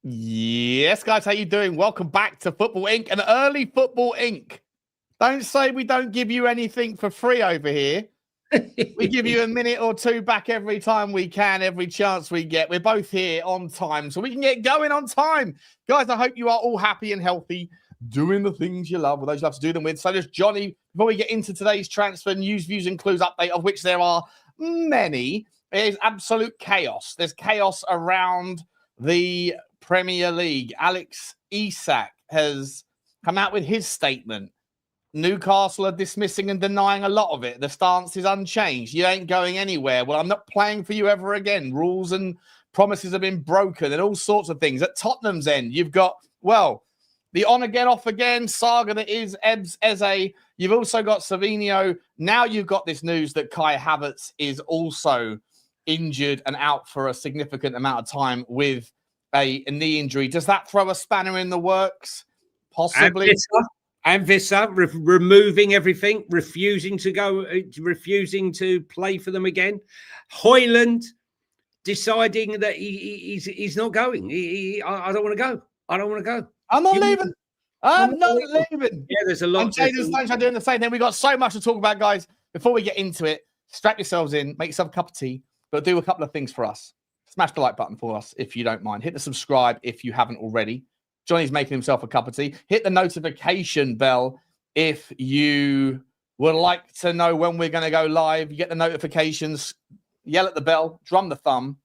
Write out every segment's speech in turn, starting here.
Yes, guys, how you doing? Welcome back to Football Inc. and Early Football Inc. Don't say we don't give you anything for free over here. We give you a minute or two back every time we can, every chance we get. We're both here on time, so we can get going on time. Guys, I hope you are all happy and healthy, doing the things you love, with those you love to do them with. So does Johnny. Before we get into today's transfer news, views, and clues update, of which there are many, it is absolute chaos. There's chaos around the Premier League. Alex Isak has come out with his statement. Newcastle are dismissing and denying a lot of it. The stance is unchanged. You ain't going anywhere. Well, I'm not playing for you ever again. Rules and promises have been broken and all sorts of things. At Tottenham's end, you've got, well, the on-again, off-again saga that is Ebbs Eze. You've also got Savinho. Now you've got this news that Kai Havertz is also injured and out for a significant amount of time with a knee injury. Does that throw a spanner in the works? Possibly. And Vissa removing everything, refusing to play for them again. Hojlund deciding that he's not going. I don't want to go. I don't want to go. I'm not leaving. I'm not leaving. Yeah, there's a lot. And Jadon Sancho doing the same thing. We've got so much to talk about, guys. Before we get into it, strap yourselves in, make yourself a cup of tea, but do a couple of things for us. Smash the like button for us if you don't mind. Hit the subscribe if you haven't already. Johnny's making himself a cup of tea. Hit the notification bell if you would like to know when we're going to go live. You get the notifications, yell at the bell, drum the thumb,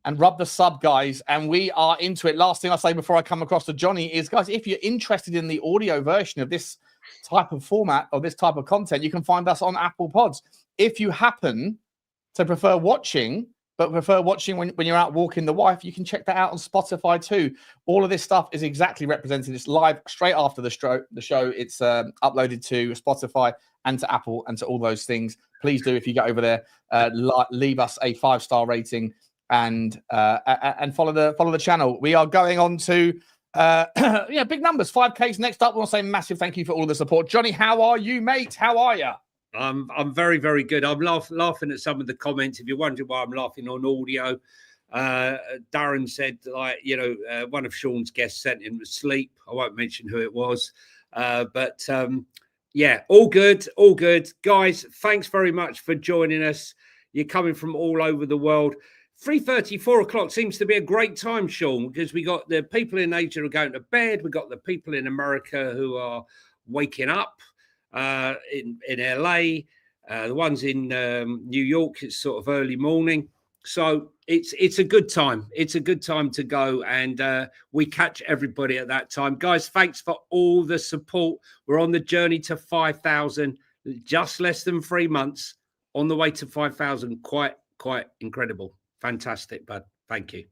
and rub the sub, guys. And we are into it. Last thing I'll say before I come across to Johnny is, guys, if you're interested in the audio version of this type of format or this type of content, you can find us on Apple Pods. If you happen to prefer watching, but prefer watching when you're out walking the wife, you can check that out on Spotify too. All of this stuff is exactly represented. It's live straight after the show. It's uploaded to Spotify and to Apple and to all those things. Please do, if you get over there, leave us a 5-star rating and follow the channel. We are going on to big numbers. 5K's next up. We want to say massive thank you for all the support. Johnny, how are you, mate? How are you? I'm very, very good. I'm laughing at some of the comments. If you're wondering why I'm laughing on audio, Darren said, one of Sean's guests sent him to sleep. I won't mention who it was. All good. Guys, thanks very much for joining us. You're coming from all over the world. 3:30, 4 o'clock seems to be a great time, Sean, because we got the people in Asia who are going to bed. We got the people in America who are waking up. In LA, the ones in New York, it's sort of early morning, so it's a good time. It's a good time to go, and we catch everybody at that time. Guys, thanks for all the support. We're on the journey to 5,000, just less than 3 months on the way to 5,000. Quite incredible, fantastic, bud. Thank you.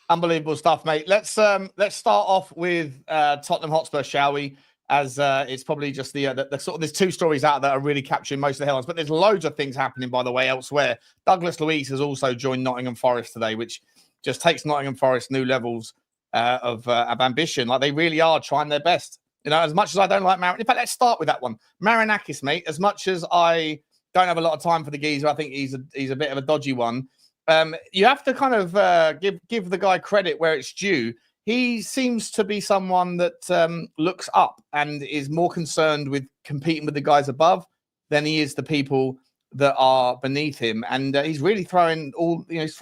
Unbelievable stuff, mate. Let's start off with Tottenham Hotspur, shall we? As it's probably just the sort of, there's two stories out that are really capturing most of the headlines, but there's loads of things happening, by the way, elsewhere. Douglas Luiz has also joined Nottingham Forest today, which just takes Nottingham Forest new levels of ambition. Like, they really are trying their best. You know, as much as I don't like Marin, in fact, let's start with that one. Marinakis, mate. As much as I don't have a lot of time for the geezer, I think he's a bit of a dodgy one. You have to kind of give the guy credit where it's due. He seems to be someone that looks up and is more concerned with competing with the guys above than he is the people that are beneath him. And he's really throwing he's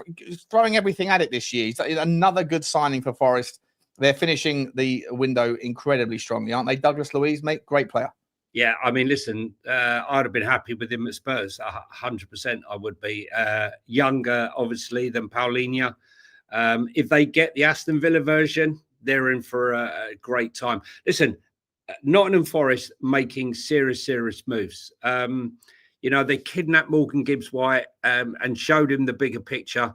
throwing everything at it this year. He's another good signing for Forest. They're finishing the window incredibly strongly, aren't they? Douglas Luiz, mate, great player. Yeah, I mean, listen, I'd have been happy with him at Spurs. 100% I would be. Younger, obviously, than Paulinho. If they get the Aston Villa version, they're in for a great time. Listen, Nottingham Forest making serious moves. They kidnapped Morgan Gibbs-White and showed him the bigger picture.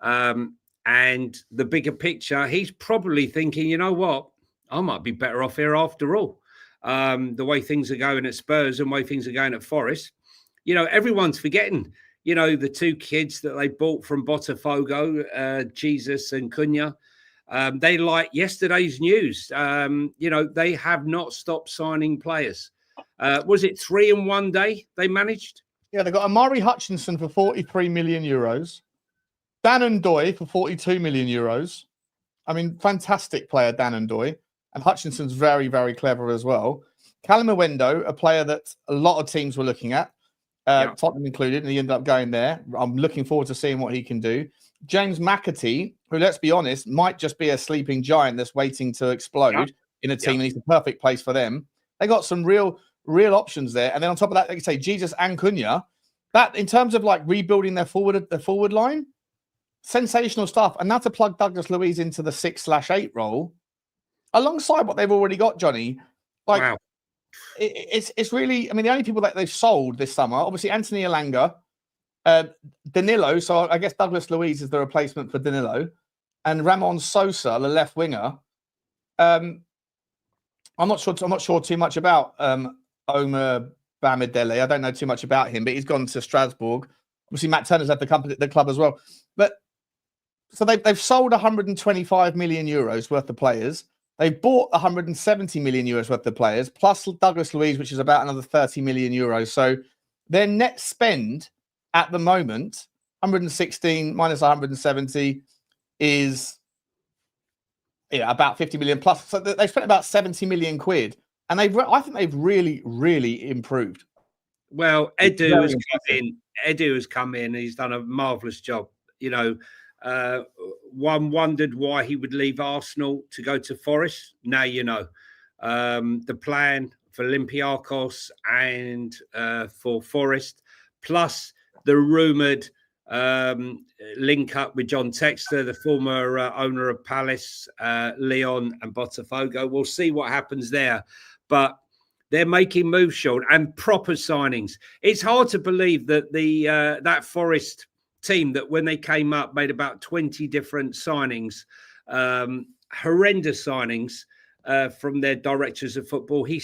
And the bigger picture, he's probably thinking, you know what? I might be better off here after all. The way things are going at Spurs and the way things are going at Forest. Everyone's forgetting. The two kids that they bought from Botafogo, Jesus and Cunha, they like yesterday's news. They have not stopped signing players. Was it 3 in one day they managed? Yeah, they got Amari Hutchinson for 43 million euros, Dan Ndoye for 42 million euros, I mean, fantastic player, Dan and Doy. And Hutchinson's very, very clever as well. Callum Owendo, a player that a lot of teams were looking at, Tottenham included, and he ended up going there. I'm looking forward to seeing what he can do. James McAtee, who, let's be honest, might just be a sleeping giant that's waiting to explode in a team, and he's the perfect place for them. They got some real options there. And then on top of that, like you say, Jesus and Cunha, that in terms of like rebuilding their forward line, sensational stuff. And now to plug Douglas Luiz into the 6/8 role, alongside what they've already got, Johnny. Like, wow. It's really, I mean, the only people that they've sold this summer, obviously Anthony Elanga, Danilo. So I guess Douglas Luiz is the replacement for Danilo, and Ramon Sosa, the left winger. I'm not sure too much about Omer Bamidele. I don't know too much about him, but he's gone to Strasbourg. Obviously, Matt Turner's left the club as well. But so they've sold 125 million euros worth of players. They've bought 170 million euros worth of players, plus Douglas Luiz, which is about another 30 million euros. So their net spend at the moment, 116 minus 170, is about 50 million plus. So they've spent about 70 million quid, and I think they've really improved. Well, Edu has come in. He's done a marvelous job. You know, one wondered why he would leave Arsenal to go to Forest. Now you know. The plan for Olympiacos and for Forest, plus the rumoured link up with John Textor, the former owner of Palace, Lyon and Botafogo. We'll see what happens there. But they're making moves, Sean, and proper signings. It's hard to believe that that Forest team that when they came up made about 20 different signings, horrendous signings from their directors of football. He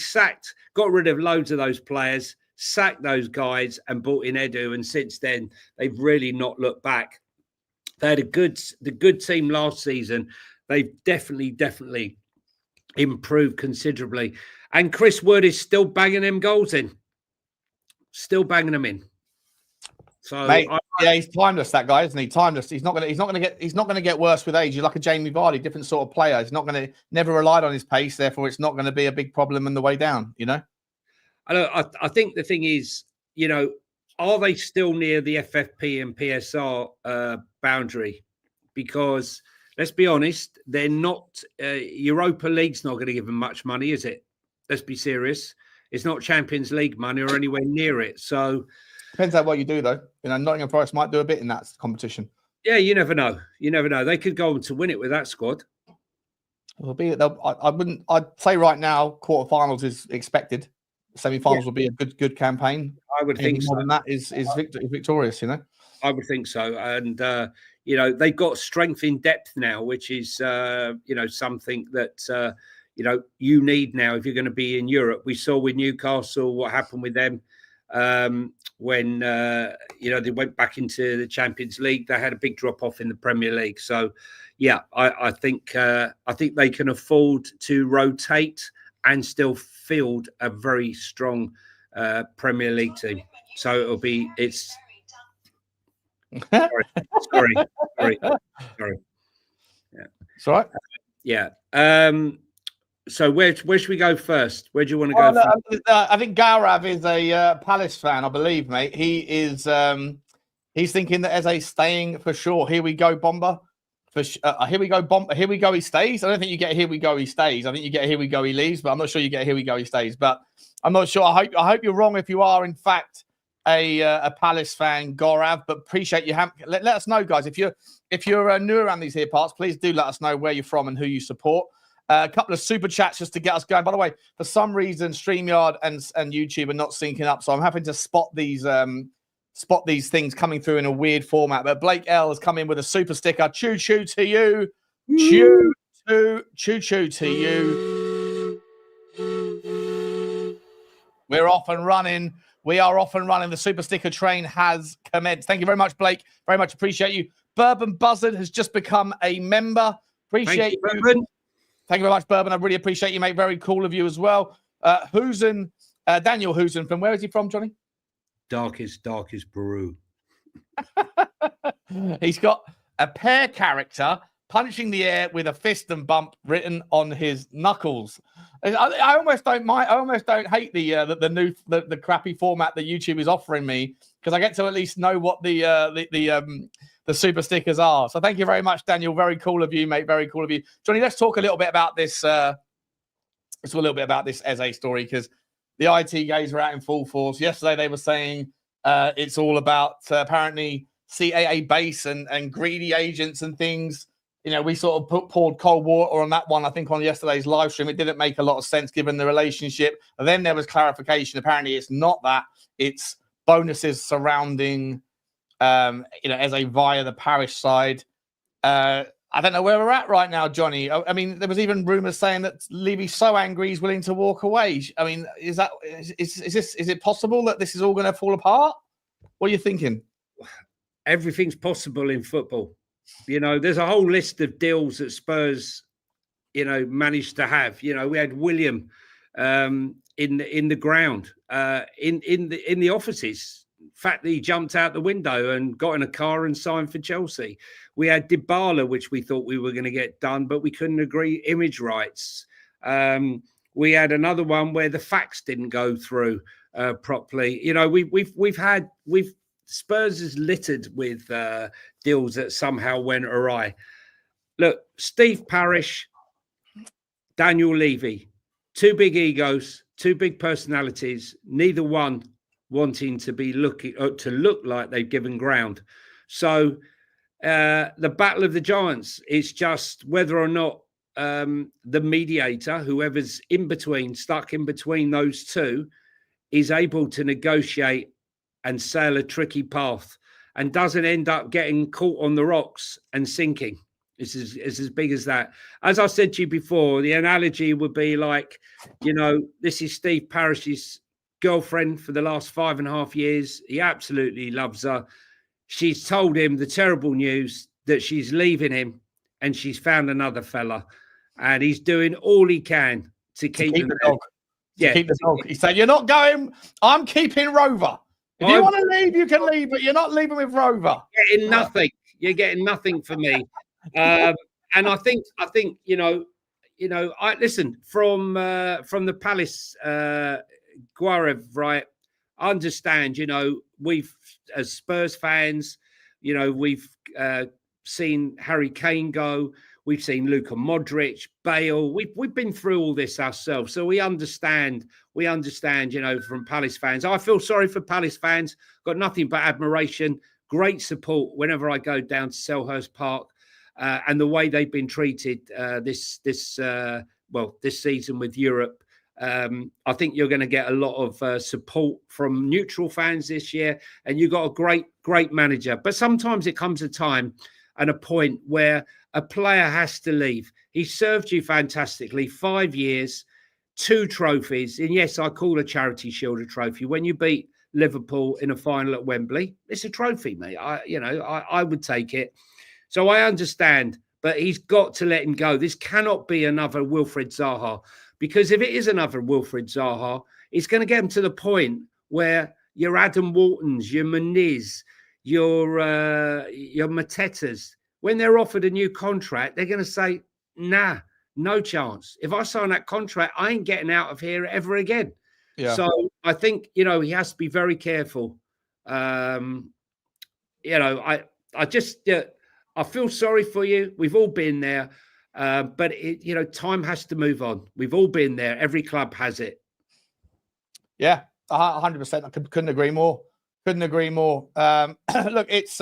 got rid of loads of those players, sacked those guys and brought in Edu. And since then, they've really not looked back. They had the good team last season. They've definitely improved considerably. And Chris Wood is still banging them goals in. Still banging them in. So mate, he's timeless, that guy, isn't he? Timeless. He's not gonna get worse with age. He's like a Jamie Vardy, different sort of player. He's never relied on his pace, therefore it's not going to be a big problem on the way down, you know? I think the thing is, you know, are they still near the FFP and PSR boundary? Because let's be honest, they're not. Europa League's not going to give them much money, is it? Let's be serious. It's not Champions League money or anywhere near it. So depends on what you do, though. You know, Nottingham Forest might do a bit in that competition. Yeah, you never know. You never know. They could go on to win it with that squad. I'd say right now, quarterfinals is expected. Semi-finals will be a good campaign. I would think so. More than that is victorious, you know. I would think so, and you know, they've got strength in depth now, which is you know, something that you need now if you're going to be in Europe. We saw with Newcastle what happened with them when they went back into the Champions League. They had a big drop off in the Premier League. So yeah, I think they can afford to rotate and still field a very strong Premier League team. So it's sorry. Yeah, it's all right. Yeah. So where should we go first? Where do you want to go? I think Gaurav is a Palace fan, I believe, mate. He is. He's thinking that Eze staying for sure. Here we go, Bomber. Here we go, Bomber. Here we go. He stays. I don't think you get here we go. He stays. I think you get here we go. He leaves, but I'm not sure you get here we go. He stays. But I'm not sure. I hope you're wrong if you are in fact a Palace fan, Gaurav. But appreciate you. Let us know, guys. If you're new around these here parts, please do let us know where you're from and who you support. A couple of super chats just to get us going. By the way, for some reason, StreamYard and YouTube are not syncing up, so I'm having to spot these things coming through in a weird format. But Blake L has come in with a super sticker. Choo choo to you. Choo choo to you. We're off and running. We are off and running. The super sticker train has commenced. Thank you very much, Blake. Very much appreciate you. Bourbon Buzzard has just become a member. Appreciate you. Bourbon. Thank you very much, Bourbon. I really appreciate you, mate. Very cool of you as well. Daniel Husen, from where is he from, Johnny? Darkest Peru. He's got a pair character punching the air with a fist and bump written on his knuckles. I almost don't mind. I almost don't hate the crappy format that YouTube is offering me, because I get to at least know what the super stickers are. So thank you very much, Daniel. Very cool of you, mate. Very cool of you, Johnny. Let's talk a little bit about this. Let's talk a little bit about this Eze story, because the IT guys were out in full force yesterday. They were saying it's all about apparently CAA base and greedy agents and things. You know, we sort of poured cold water on that one, I think, on yesterday's live stream. It didn't make a lot of sense given the relationship. And then there was clarification. Apparently, it's not that. It's bonuses surrounding, Eze via the Parish side. I don't know where we're at right now, Johnny. I mean, there was even rumours saying that Levy's so angry he's willing to walk away. I mean, is it possible that this is all going to fall apart? What are you thinking? Everything's possible in football. You know, there's a whole list of deals that Spurs, managed to have. You know, we had William in the ground, in the offices. In fact, he jumped out the window and got in a car and signed for Chelsea. We had Dybala, which we thought we were going to get done, but we couldn't agree image rights. We had another one where the facts didn't go through properly. You know, we've Spurs is littered with deals that somehow went awry. Look, Steve Parish, Daniel Levy, two big egos, two big personalities, neither one wanting to be look like they've given ground. So the battle of the giants is just whether or not the mediator, whoever's stuck in between those two, is able to negotiate and sail a tricky path and doesn't end up getting caught on the rocks and sinking. It's as big as that. As I said to you before, the analogy would be like, this is Steve Parish's girlfriend for the last 5.5 years. He absolutely loves her. She's told him the terrible news that she's leaving him and she's found another fella, and he's doing all he can to keep the dog. Yeah, keep the dog. He said, "You're not going. I'm keeping Rover. If you want to leave, you can leave, but you're not leaving with Rover." Getting nothing. You're getting nothing for me. And I think I listen from the Palace Guarev, right? I understand. We've, as Spurs fans, we've seen Harry Kane go. We've seen Luka Modric, Bale. We've been through all this ourselves, so we understand. From Palace fans, I feel sorry for Palace fans. Got nothing but admiration, great support whenever I go down to Selhurst Park, and the way they've been treated this season with Europe. I think you're going to get a lot of support from neutral fans this year, and you've got a great manager. But sometimes it comes a time and a point where a player has to leave. He served you fantastically, 5 years, 2 trophies. And yes, I call a Charity Shield a trophy. When you beat Liverpool in a final at Wembley, it's a trophy, mate. I would take it. So I understand, but he's got to let him go. This cannot be another Wilfried Zaha, because if it is another Wilfried Zaha, it's going to get him to the point where your Adam Waltons, your Muniz, your Matetas, when they're offered a new contract, they're going to say, nah, no chance. If I sign that contract, I ain't getting out of here ever again. Yeah. So I think, he has to be very careful. I feel sorry for you. We've all been there. But time has to move on. We've all been there. Every club has it. Yeah, 100%. I couldn't agree more. Look, it's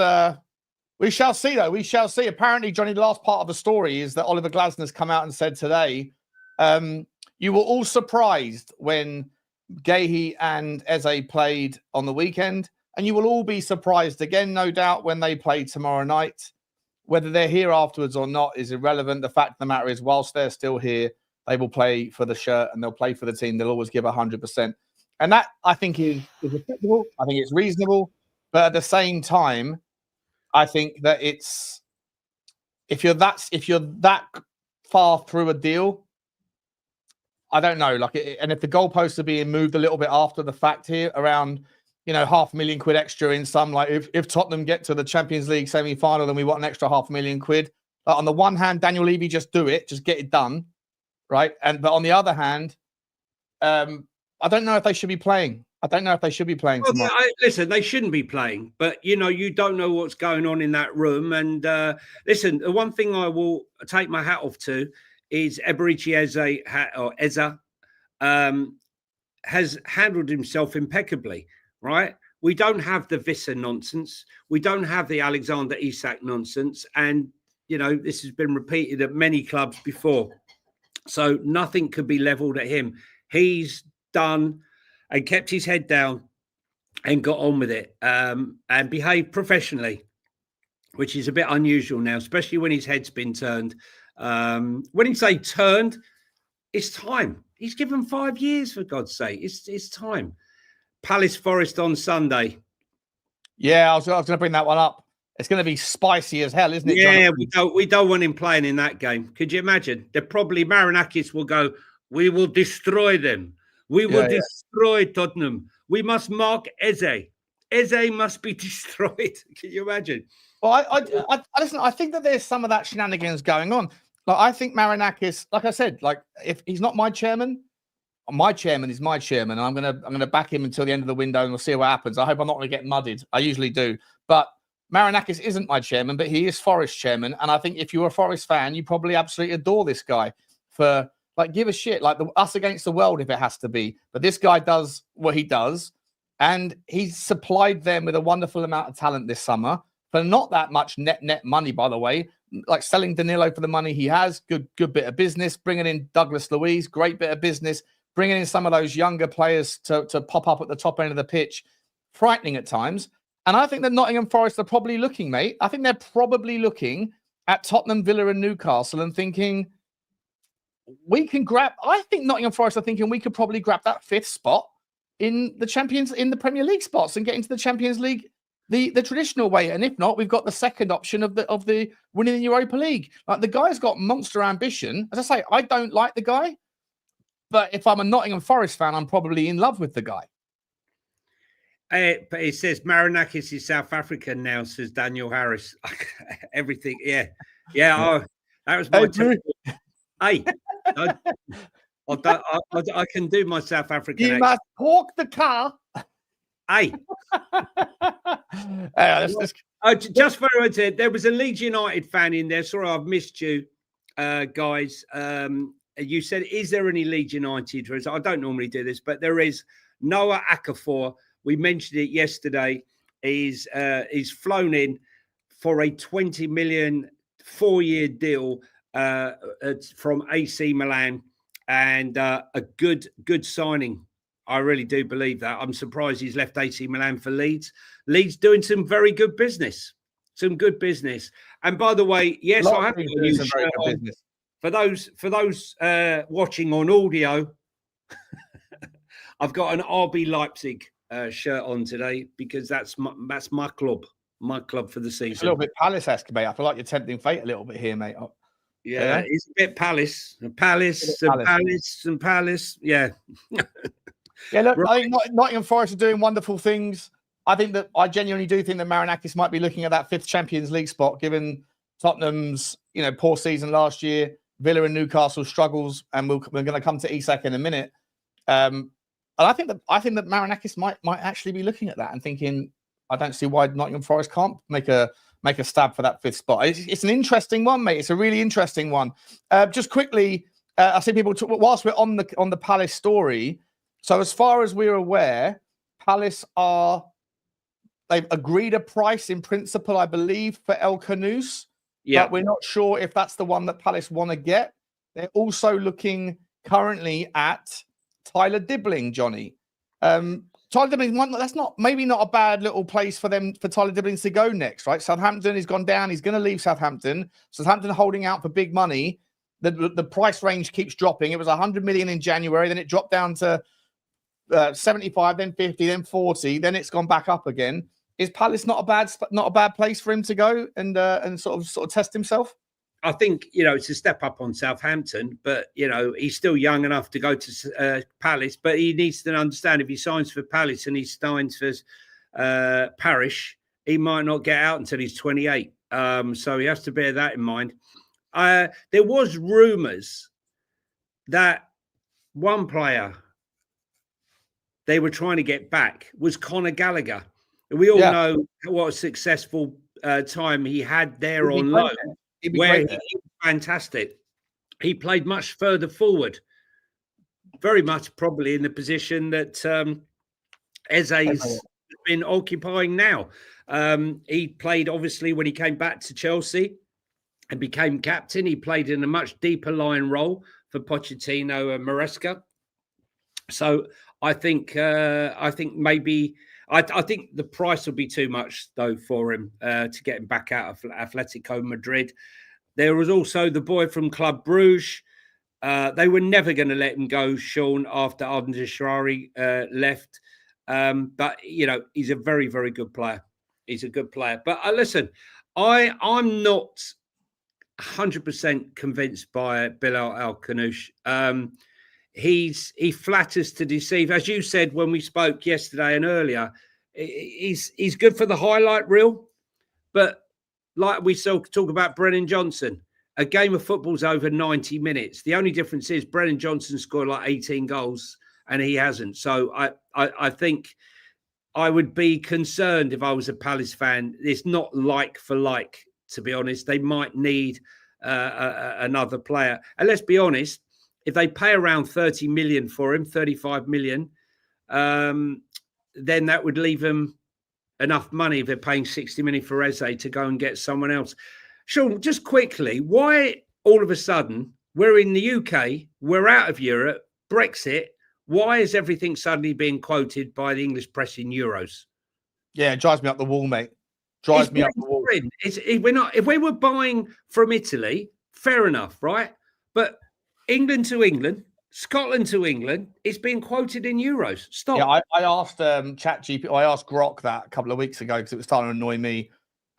we shall see, though. We shall see. Apparently, Johnny, the last part of the story is that Oliver Glasner's come out and said today, you were all surprised when Guéhi and Eze played on the weekend, and you will all be surprised again, no doubt, when they play tomorrow night. Whether they're here afterwards or not is irrelevant. The fact of the matter is, whilst they're still here, they will play for the shirt and they'll play for the team. They'll always give 100%. And that, I think, is acceptable. I think it's reasonable. But at the same time, I think that it's if you're that far through a deal, I don't know. And if the goalposts are being moved a little bit after the fact here, around £500,000 extra in some, like if Tottenham get to the Champions League semi-final, then we want an extra £500,000. Like on the one hand, Daniel Levy, just do it, just get it done, right? But on the other hand, I don't know if they should be playing. Tomorrow. Listen, they shouldn't be playing, but you don't know what's going on in that room. And listen, the one thing I will take my hat off to is Eberechi Eze has handled himself impeccably, right? We don't have the Visser nonsense. We don't have the Alexander Isak nonsense. And, this has been repeated at many clubs before. So nothing could be leveled at him. He's done and kept his head down and got on with it and behaved professionally, which is a bit unusual now, especially when his head's been turned. When you say turned, it's time. He's given 5 years, for God's sake. It's time. Palace Forest on Sunday. Yeah, I was going to bring that one up. It's going to be spicy as hell, isn't it? Yeah, we don't want him playing in that game. Could you imagine? Marinakis will go, we will destroy them. We will destroy Tottenham. We must mark Eze. Eze must be destroyed. Can you imagine? Well, listen, I think that there's some of that shenanigans going on. Like, I think Marinakis, like I said, like if he's not my chairman is my chairman. And I'm gonna back him until the end of the window, and we'll see what happens. I hope I'm not going to get mudded. I usually do, but Marinakis isn't my chairman, but he is Forest chairman. And I think if you're a Forest fan, you probably absolutely adore this guy for. Like, give a shit, like us against the world if it has to be. But this guy does what he does. And he's supplied them with a wonderful amount of talent this summer for not that much net money, by the way. Like selling Danilo for the money he has, good bit of business. Bringing in Douglas Luiz, great bit of business. Bringing in some of those younger players to pop up at the top end of the pitch. Frightening at times. And I think that Nottingham Forest are probably looking, mate. I think they're probably looking at Tottenham, Villa and Newcastle and thinking... I think Nottingham Forest are thinking we could probably grab that 5th spot in the Premier League spots and get into the Champions League the traditional way. And if not, we've got the second option of the winning the Europa League. Like, the guy's got monster ambition. As I say, I don't like the guy, but if I'm a Nottingham Forest fan, I'm probably in love with the guy. But it says Marinakis is South African now, says Daniel Harris. Everything, yeah. Oh, that was my take. Hey, I can do my South African accent. Must park the car. Hey. Just for I said, there was a Leeds United fan in there. Sorry, I've missed you, guys. You said, is there any Leeds United? I don't normally do this, but there is. Noah Okafor, we mentioned it yesterday, is flown in for a 20 million 4-year deal from AC Milan, and a good signing. I really do believe that. I'm surprised he's left AC Milan for Leeds. Leeds doing some very good business. And by the way, yes, I have to use very good business. For those watching on audio, I've got an RB Leipzig shirt on today because that's my club for the season. It's a little bit Palace-esque, mate. I feel like you're tempting fate a little bit here, mate. Yeah, it's a bit Palace. Yeah. Yeah, look, right. I think Nottingham Forest are doing wonderful things. I genuinely do think that Marinakis might be looking at that 5th Champions League spot, given Tottenham's poor season last year, Villa and Newcastle struggles, and we're going to come to Isak in a minute. And I think that Marinakis might actually be looking at that and thinking, I don't see why Nottingham Forest can't make a stab for that 5th spot. It's an interesting one, mate. It's a really interesting one. Just quickly, I see people talk, whilst we're on the Palace story. So as far as we're aware, Palace they've agreed a price in principle, I believe, for El Khanous. Yeah. But we're not sure if that's the one that Palace want to get. They're also looking currently at Tyler Dibbling, Johnny. Tyler Dibbling, that's maybe not a bad little place for Tyler Dibbling to go next, right? Southampton has gone down. He's going to leave Southampton. Southampton holding out for big money. The price range keeps dropping. It was 100 million in January. Then it dropped down to 75, then 50, then 40. Then it's gone back up again. Is Palace not a bad place for him to go and sort of test himself? I think, it's a step up on Southampton, but, he's still young enough to go to Palace. But he needs to understand if he signs for Palace and he signs for Parish, he might not get out until he's 28. So he has to bear that in mind. There was rumours that one player they were trying to get back was Conor Gallagher. We all know what a successful time he had there on loan, where he was fantastic. He played much further forward, very much probably in the position that Eze's been occupying now. He played, obviously, when he came back to Chelsea and became captain. He played in a much deeper line role for Pochettino and Maresca. So I think maybe I think the price will be too much though for him to get him back out of Atletico Madrid. There was also the boy from Club Bruges. They were never going to let him go, Sean, after Al-Nashri left. But he's a very, very good player. He's a good player. But listen, I'm not 100% convinced by Bilal Al-Kanoush. He flatters to deceive. As you said when we spoke yesterday and earlier, he's good for the highlight reel. But like we still talk about Brennan Johnson, a game of football's over 90 minutes. The only difference is Brennan Johnson scored like 18 goals and he hasn't. So I think I would be concerned if I was a Palace fan. It's not like for like, to be honest. They might need another player. And let's be honest, if they pay around 30 million for him, 35 million, then that would leave them enough money if they're paying 60 million for Eze to go and get someone else. Sean, just quickly, why all of a sudden we're in the UK, we're out of Europe, Brexit, why is everything suddenly being quoted by the English press in euros? Yeah, it drives me up the wall, mate. Drives me up the wall. If we were buying from Italy, fair enough, right? But England to England, Scotland to England, it's being quoted in euros. Stop. Yeah, I asked ChatGPT, I asked Grok that a couple of weeks ago because it was starting to annoy me.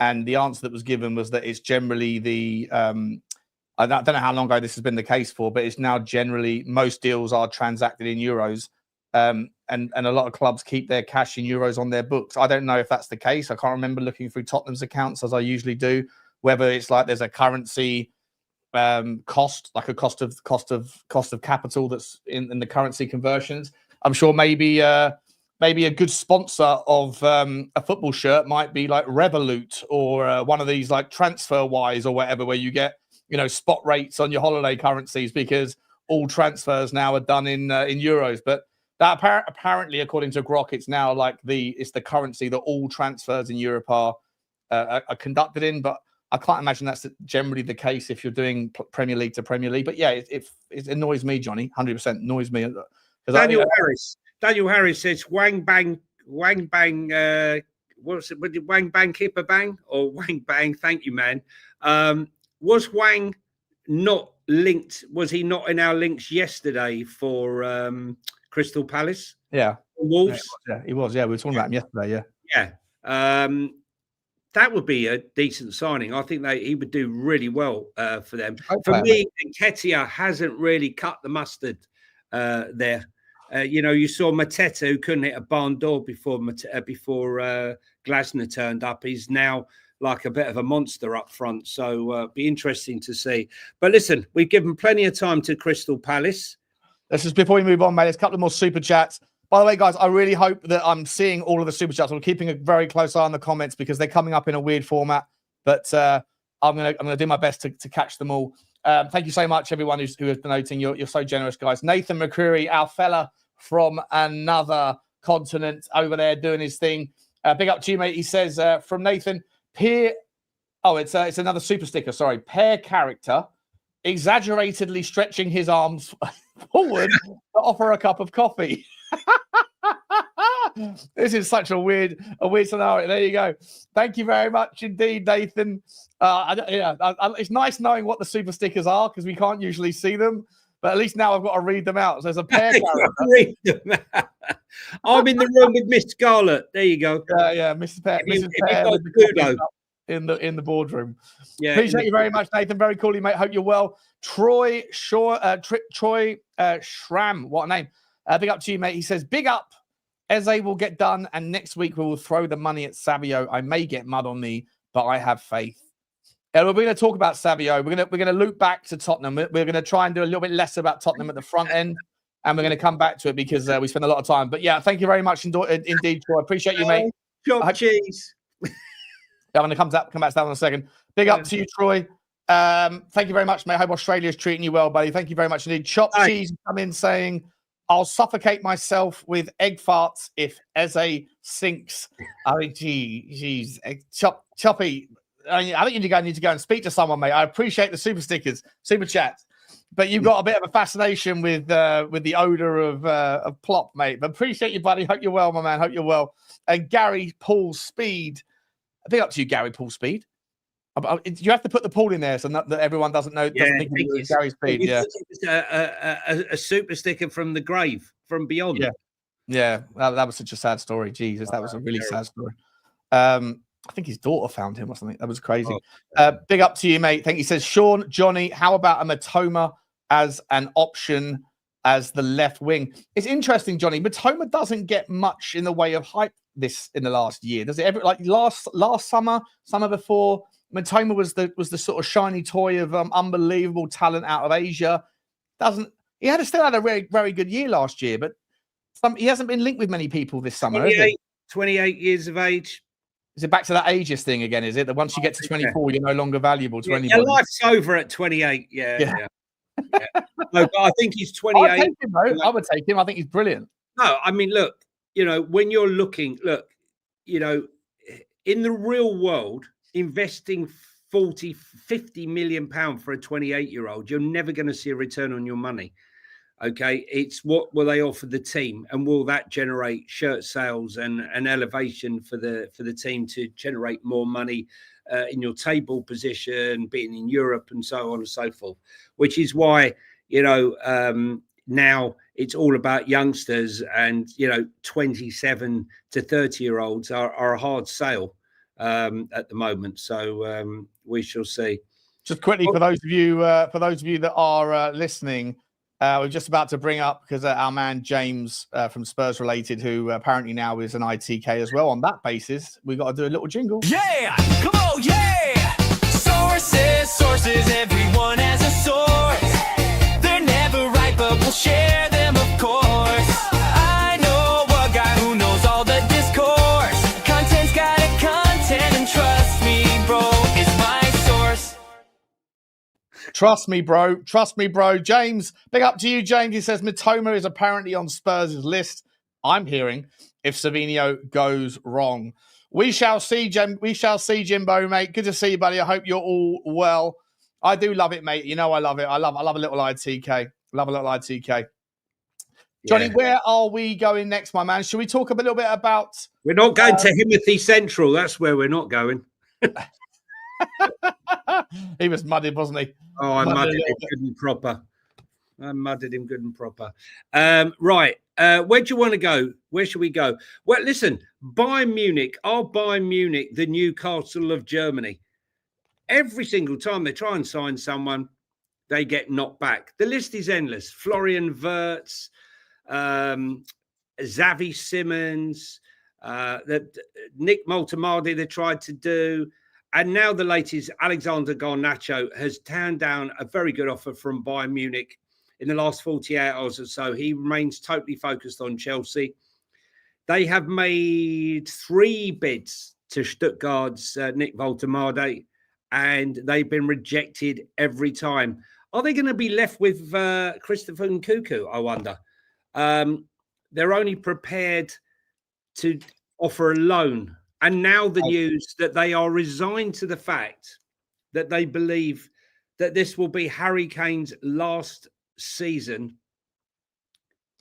And the answer that was given was that it's generally the, I don't know how long ago this has been the case for, but it's now generally most deals are transacted in euros. And a lot of clubs keep their cash in euros on their books. I don't know if that's the case. I can't remember looking through Tottenham's accounts as I usually do, whether it's like there's a currency cost, like a cost of capital that's in the currency conversions. I'm sure maybe a good sponsor of a football shirt might be like Revolut or one of these like TransferWise or whatever, where you get spot rates on your holiday currencies because all transfers now are done in euros. But that apparently, according to Grok, it's now like it's the currency that all transfers in Europe are conducted in. But I can't imagine that's generally the case if you're doing Premier League to Premier League. But yeah, it annoys me, Johnny. 100% annoys me. Daniel Harris says Wang Bang. What's it? Wang Bang Kipper Bang or Wang Bang? Thank you, man. Was Wang not linked? Was he not in our links yesterday for Crystal Palace? Yeah, Wolves. Yeah, he was. Yeah, we were talking about him yesterday. Yeah. That would be a decent signing. I think he would do really well for them. For me, Nketiah hasn't really cut the mustard there. You saw Mateta, who couldn't hit a barn door before Glasner turned up. He's now like a bit of a monster up front. So be interesting to see. But listen, we've given plenty of time to Crystal Palace. Let's just, before we move on, mate, there's a couple of more super chats. By the way, guys, I really hope that I'm seeing all of the super chats. I'm keeping a very close eye on the comments because they're coming up in a weird format. But I'm gonna do my best to catch them all. Thank you so much, everyone who has been noting. You're so generous, guys. Nathan McCreary, our fella from another continent over there doing his thing. Big up to you, mate. He says from Nathan, it's another super sticker. Sorry, pair character, exaggeratedly stretching his arms forward to offer a cup of coffee. This is such a weird scenario. There you go. Thank you very much indeed, Nathan. It's nice knowing what the super stickers are because we can't usually see them. But at least now I've got to read them out. So there's a pair character. Read them out. I'm in the room with Miss Scarlett. There you go. Yeah, Mrs. Pear. Mrs. Pear in the boardroom. Yeah, appreciate you very much, Nathan. Very cool, mate. Hope you're well. Troy Shram, what a name. Big up to you, mate. He says, big up. Eze will get done, and next week we will throw the money at Savio. I may get mud on me, but I have faith. we're going to talk about Savio. We're going to loop back to Tottenham. We're going to try and do a little bit less about Tottenham at the front end, and we're going to come back to it because we spend a lot of time. But yeah, thank you very much indeed, Troy. Appreciate you, mate. Cheese. I'm going to come back to that in a second. Big up to you, Troy. Thank you very much, mate. I hope Australia's treating you well, buddy. Thank you very much indeed. Chop Cheese come in saying, I'll suffocate myself with egg farts if Eze sinks. I mean, geez. Choppy. I think you need to go and speak to someone, mate. I appreciate the super stickers, super chats, but you've got a bit of a fascination with the odor of plop, mate. But appreciate you, buddy. Hope you're well, my man. Hope you're well. And Gary Paul Speed. Big up to you, Gary Paul Speed. You have to put the Paul in there so that everyone doesn't know. Doesn't think it's Gary Speed. Yeah, it's a super sticker from the grave, from beyond. Yeah. That was such a sad story. Jesus, that was a really sad story. I think his daughter found him or something. That was crazy. Big up to you, mate. Thank you. He says, Sean, Johnny, how about a Mitoma as an option as the left wing? It's interesting, Johnny. Mitoma doesn't get much in the way of hype in the last year, does it? Ever like last summer before? Mitoma was the sort of shiny toy of unbelievable talent out of Asia. He still had a very, very good year last year, but he hasn't been linked with many people this summer. 28 years of age. Is it back to that ageist thing again? Is it that once you get to 24, you're no longer valuable to anybody? Your life's over at 28. Yeah. No, but I think he's 28. I'd take him, though. I would take him. I think he's brilliant. No, I mean, look, when you're looking, in the real world, investing 50 million pounds for a 28-year-old, you're never going to see a return on your money. Okay, it's what will they offer the team, and will that generate shirt sales and an elevation for the team to generate more money in your table position, being in Europe and so on and so forth. Which is why now it's all about youngsters, and 27 to 30-year-olds are a hard sale at the moment. So we shall see. Just quickly for those of you that are listening. We're just about to bring up, because our man James from Spurs Related, who apparently now is an ITK as well. On that basis, we got to do a little jingle. Yeah, come on, yeah. Sources, everyone has a source. They're never right, but we'll share them, of course. I know a guy who knows all the discourse. Content's got a content, and trust me, bro, is my source. Trust me, bro. James, big up to you, James. He says Mitoma is apparently on Spurs' list. I'm hearing if Savinho goes wrong. We shall see, Jimbo, mate. Good to see you, buddy. I hope you're all well. I do love it, mate. I love it. I love a little ITK. Love a little ITK. Johnny, where are we going next, my man? Should we talk a little bit about... We're not going to Himothy Central. That's where we're not going. He was mudded, wasn't he? Oh, I mudded him good and proper. Right. Where do you want to go? Where should we go? Well, listen, Bayern Munich the Newcastle of Germany. Every single time they try and sign someone, they get knocked back. The list is endless. Florian Wirtz, Xavi Simons, Nick Moltemardi they tried to do. And now the latest, Alexander Garnacho has turned down a very good offer from Bayern Munich in the last 48 hours or so. He remains totally focused on Chelsea. They have made 3 bids to Stuttgart's Nick Moltemardi, and they've been rejected every time. Are they going to be left with Christopher Nkunku, I wonder? They're only prepared to offer a loan. And now the news that they are resigned to the fact that they believe that this will be Harry Kane's last season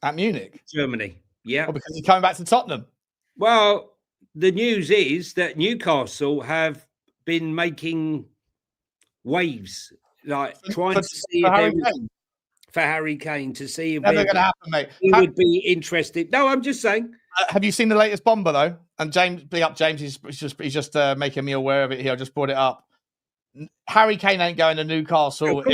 at Munich, Germany. Yeah, because he's coming back to Tottenham. Well, the news is that Newcastle have been making waves, like trying to see for Harry Kane to see if never going to happen, mate. He would be interested. No, I'm just saying. Have you seen the latest bomber though? And James, big up James. He's just making me aware of it here. I just brought it up. Harry Kane ain't going to Newcastle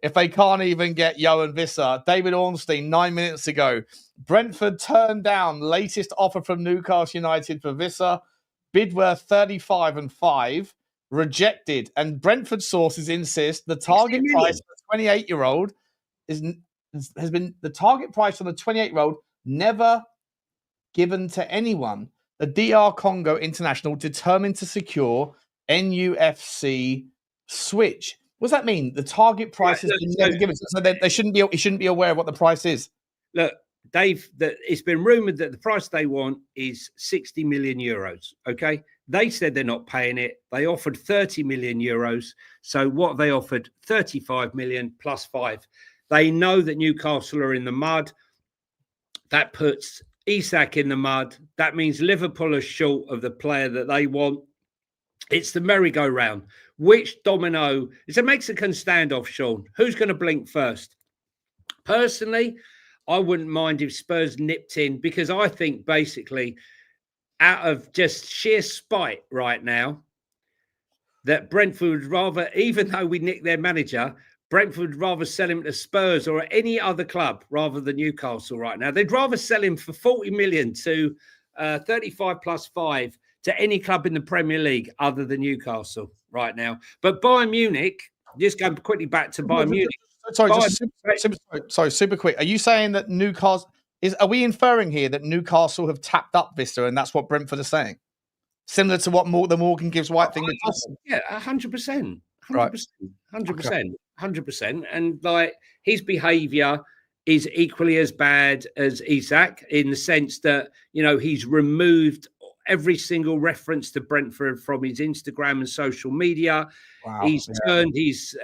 if they can't even get Johan Visser. David Ornstein 9 minutes ago. Brentford turned down latest offer from Newcastle United for Visser. Bid worth 35 and 5. rejected. And Brentford sources insist the target 60 price million. for the 28-year-old has been the target price on the 28-year-old never given to anyone. The DR Congo International determined to secure NUFC switch. What does that mean? The target price has been never given, so they shouldn't be. He shouldn't be aware of what the price is. Look, Dave, it's been rumoured that the price they want is 60 million euros. Okay, they said they're not paying it. They offered 30 million euros. So what they offered, 35 million plus 5. They know that Newcastle are in the mud. That puts Isak in the mud. That means Liverpool are short of the player that they want. It's the merry-go-round. Which domino? It's a Mexican standoff, Sean. Who's going to blink first? Personally, I wouldn't mind if Spurs nipped in, because I think basically out of just sheer spite right now that Brentford would rather, even though we nicked their manager, Brentford would rather sell him to Spurs or any other club rather than Newcastle right now. They'd rather sell him for 40 million to 35 plus 5 to any club in the Premier League other than Newcastle right now. But Bayern Munich, just going quickly back to Bayern Munich. Sorry, super quick. Are you saying that Newcastle are we inferring here that Newcastle have tapped up Vista and that's what Brentford are saying? Similar to what the Morgan Gibbs White thing with Tottenham? Yeah, 100%. 100%. And like his behaviour is equally as bad as Isak in the sense that, you know, he's removed every single reference to Brentford from his Instagram and social media. Wow. He's turned his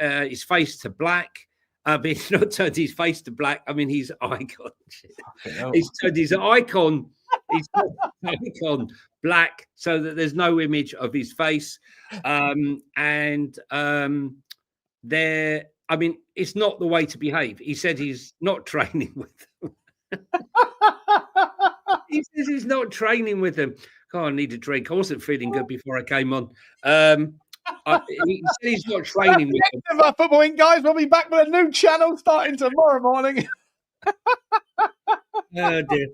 face to black. I mean, not turned his face to black. I mean, he's icon. He's turned his icon. He's icon black so that there's no image of his face. There, I mean, it's not the way to behave. He said he's not training with them. He says he's not training with them. God, I need a drink. I wasn't feeling good before I came on. He said he's not training with them. Of our Football Inc, guys. We'll be back with a new channel starting tomorrow morning. Oh, dear.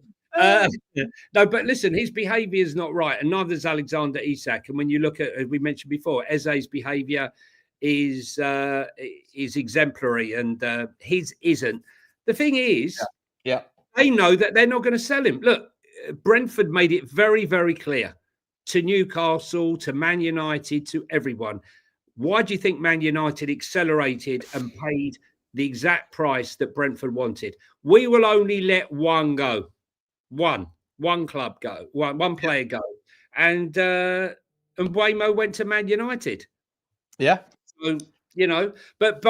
No, but listen, his behaviour is not right, and neither is Alexander Isak. And when you look at, as we mentioned before, Eze's behaviour is exemplary, and his isn't. The thing is, they know that they're not going to sell him. Look, Brentford made it very, very clear to Newcastle, to Man United, to everyone. Why do you think Man United accelerated and paid the exact price that Brentford wanted? We will only let one go. One club go, one player go. And Waymo went to Man United. Yeah. So, you know, but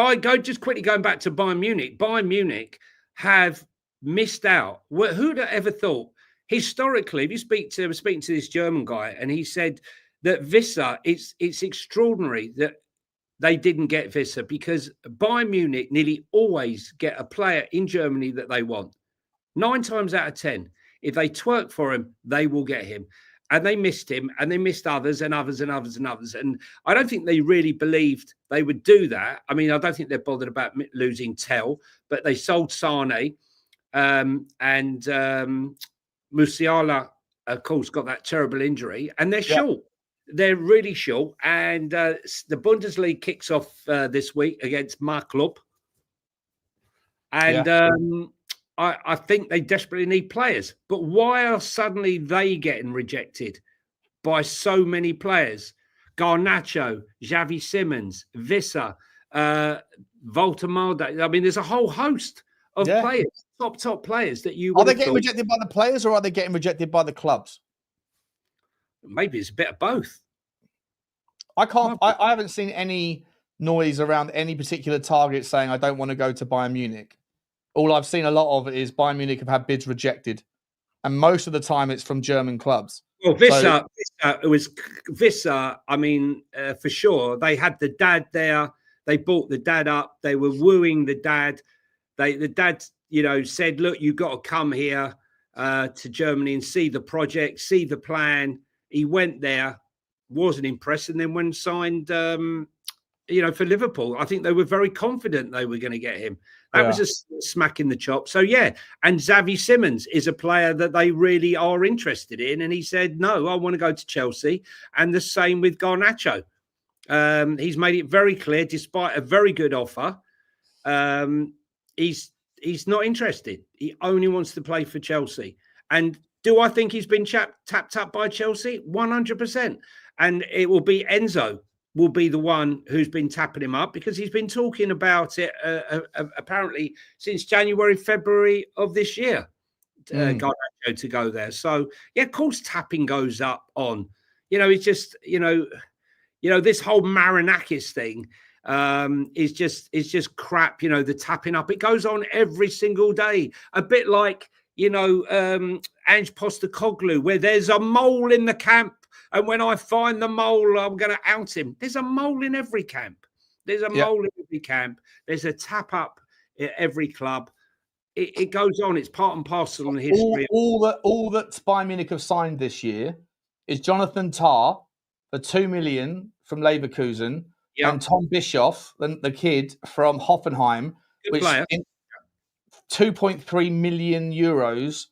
just quickly going back to Bayern Munich have missed out. Who'd have ever thought? Historically, if you speaking to this German guy, and he said that Vissa, it's extraordinary that they didn't get Vissa, because Bayern Munich nearly always get a player in Germany that they want. 9 times out of 10, if they twerk for him, they will get him. And they missed him, and they missed others and others and others and others. And I don't think they really believed they would do that. I mean, I don't think they're bothered about losing Tell, but they sold Sane, and Musiala, of course, got that terrible injury, and they're short. They're really short. And the Bundesliga kicks off this week against Marklub. And I think they desperately need players. But why are suddenly they getting rejected by so many players? Garnacho, Xavi Simons, Vissa, Voltamalde. I mean, there's a whole host of players, top players that you... Are they getting rejected by the players, or are they getting rejected by the clubs? Maybe it's a bit of both. I haven't seen any noise around any particular target saying, I don't want to go to Bayern Munich. All I've seen a lot of is Bayern Munich have had bids rejected. And most of the time it's from German clubs. Well, Vissa, I mean, for sure. They had the dad there. They brought the dad up. They were wooing the dad. The dad, you know, said, look, you've got to come here to Germany and see the project, see the plan. He went there, wasn't impressed, and then when signed, you know, for Liverpool, I think they were very confident they were going to get him. That was a smack in the chop. So, yeah. And Xavi Simons is a player that they really are interested in. And he said, no, I want to go to Chelsea. And the same with Garnacho. He's made it very clear, despite a very good offer, he's not interested. He only wants to play for Chelsea. And do I think he's been tapped up by Chelsea? 100%. And it will be Enzo will be the one who's been tapping him up, because he's been talking about it apparently since January, February of this year. Garnacho to go there. So yeah, of course tapping goes up on. It's just this whole Marinakis thing is just crap. The tapping up, it goes on every single day. A bit like Ange Postecoglou, where there's a mole in the camp, and when I find the mole, I'm going to out him. There's a mole in every camp. There's a mole in every camp. There's a tap up at every club. It goes on. It's part and parcel in the history. All that Bayern Munich have signed this year is Jonathan Tah for 2 million from Leverkusen, and Tom Bischoff, the kid from Hoffenheim, Good player. 2.3 million euros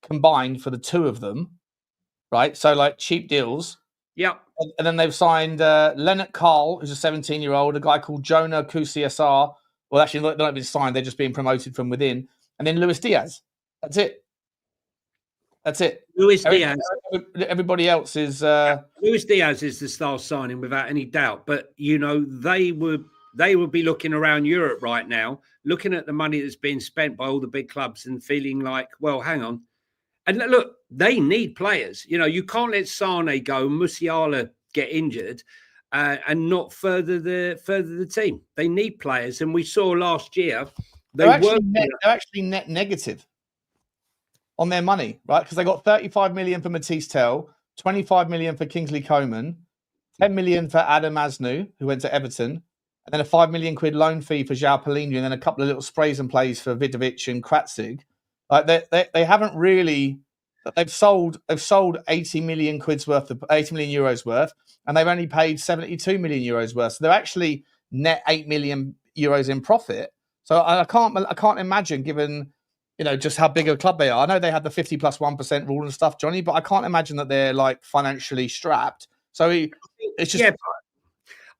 combined for the two of them, right? So like cheap deals. Yeah. And then they've signed Leonard Carl, who's a 17-year-old, a guy called Jonah Kusiasar. Well, actually, they're not being signed. They're just being promoted from within. And then Luis Diaz. That's it. Luis Diaz. Everybody else is... Luis Diaz is the star signing without any doubt. But, they would be looking around Europe right now, looking at the money that's being spent by all the big clubs and feeling like, well, hang on. And look, they need players. You can't let Sane go, Musiala get injured, and not further the team. They need players. And we saw last year... They're actually net negative on their money, right? Because they got 35 million for Matisse Tell, 25 million for Kingsley Coman, 10 million for Adam Asnu, who went to Everton, and then a 5 million quid loan fee for João Palhinha, and then a couple of little sprays and plays for Vidovic and Kratzig. Like they haven't really. They've sold 80 million euros worth, and they've only paid 72 million euros worth. So they're actually net 8 million euros in profit. So I can't imagine, given just how big a club they are. I know they had the 50 plus 1% rule and stuff, Johnny, but I can't imagine that they're like financially strapped. So it's just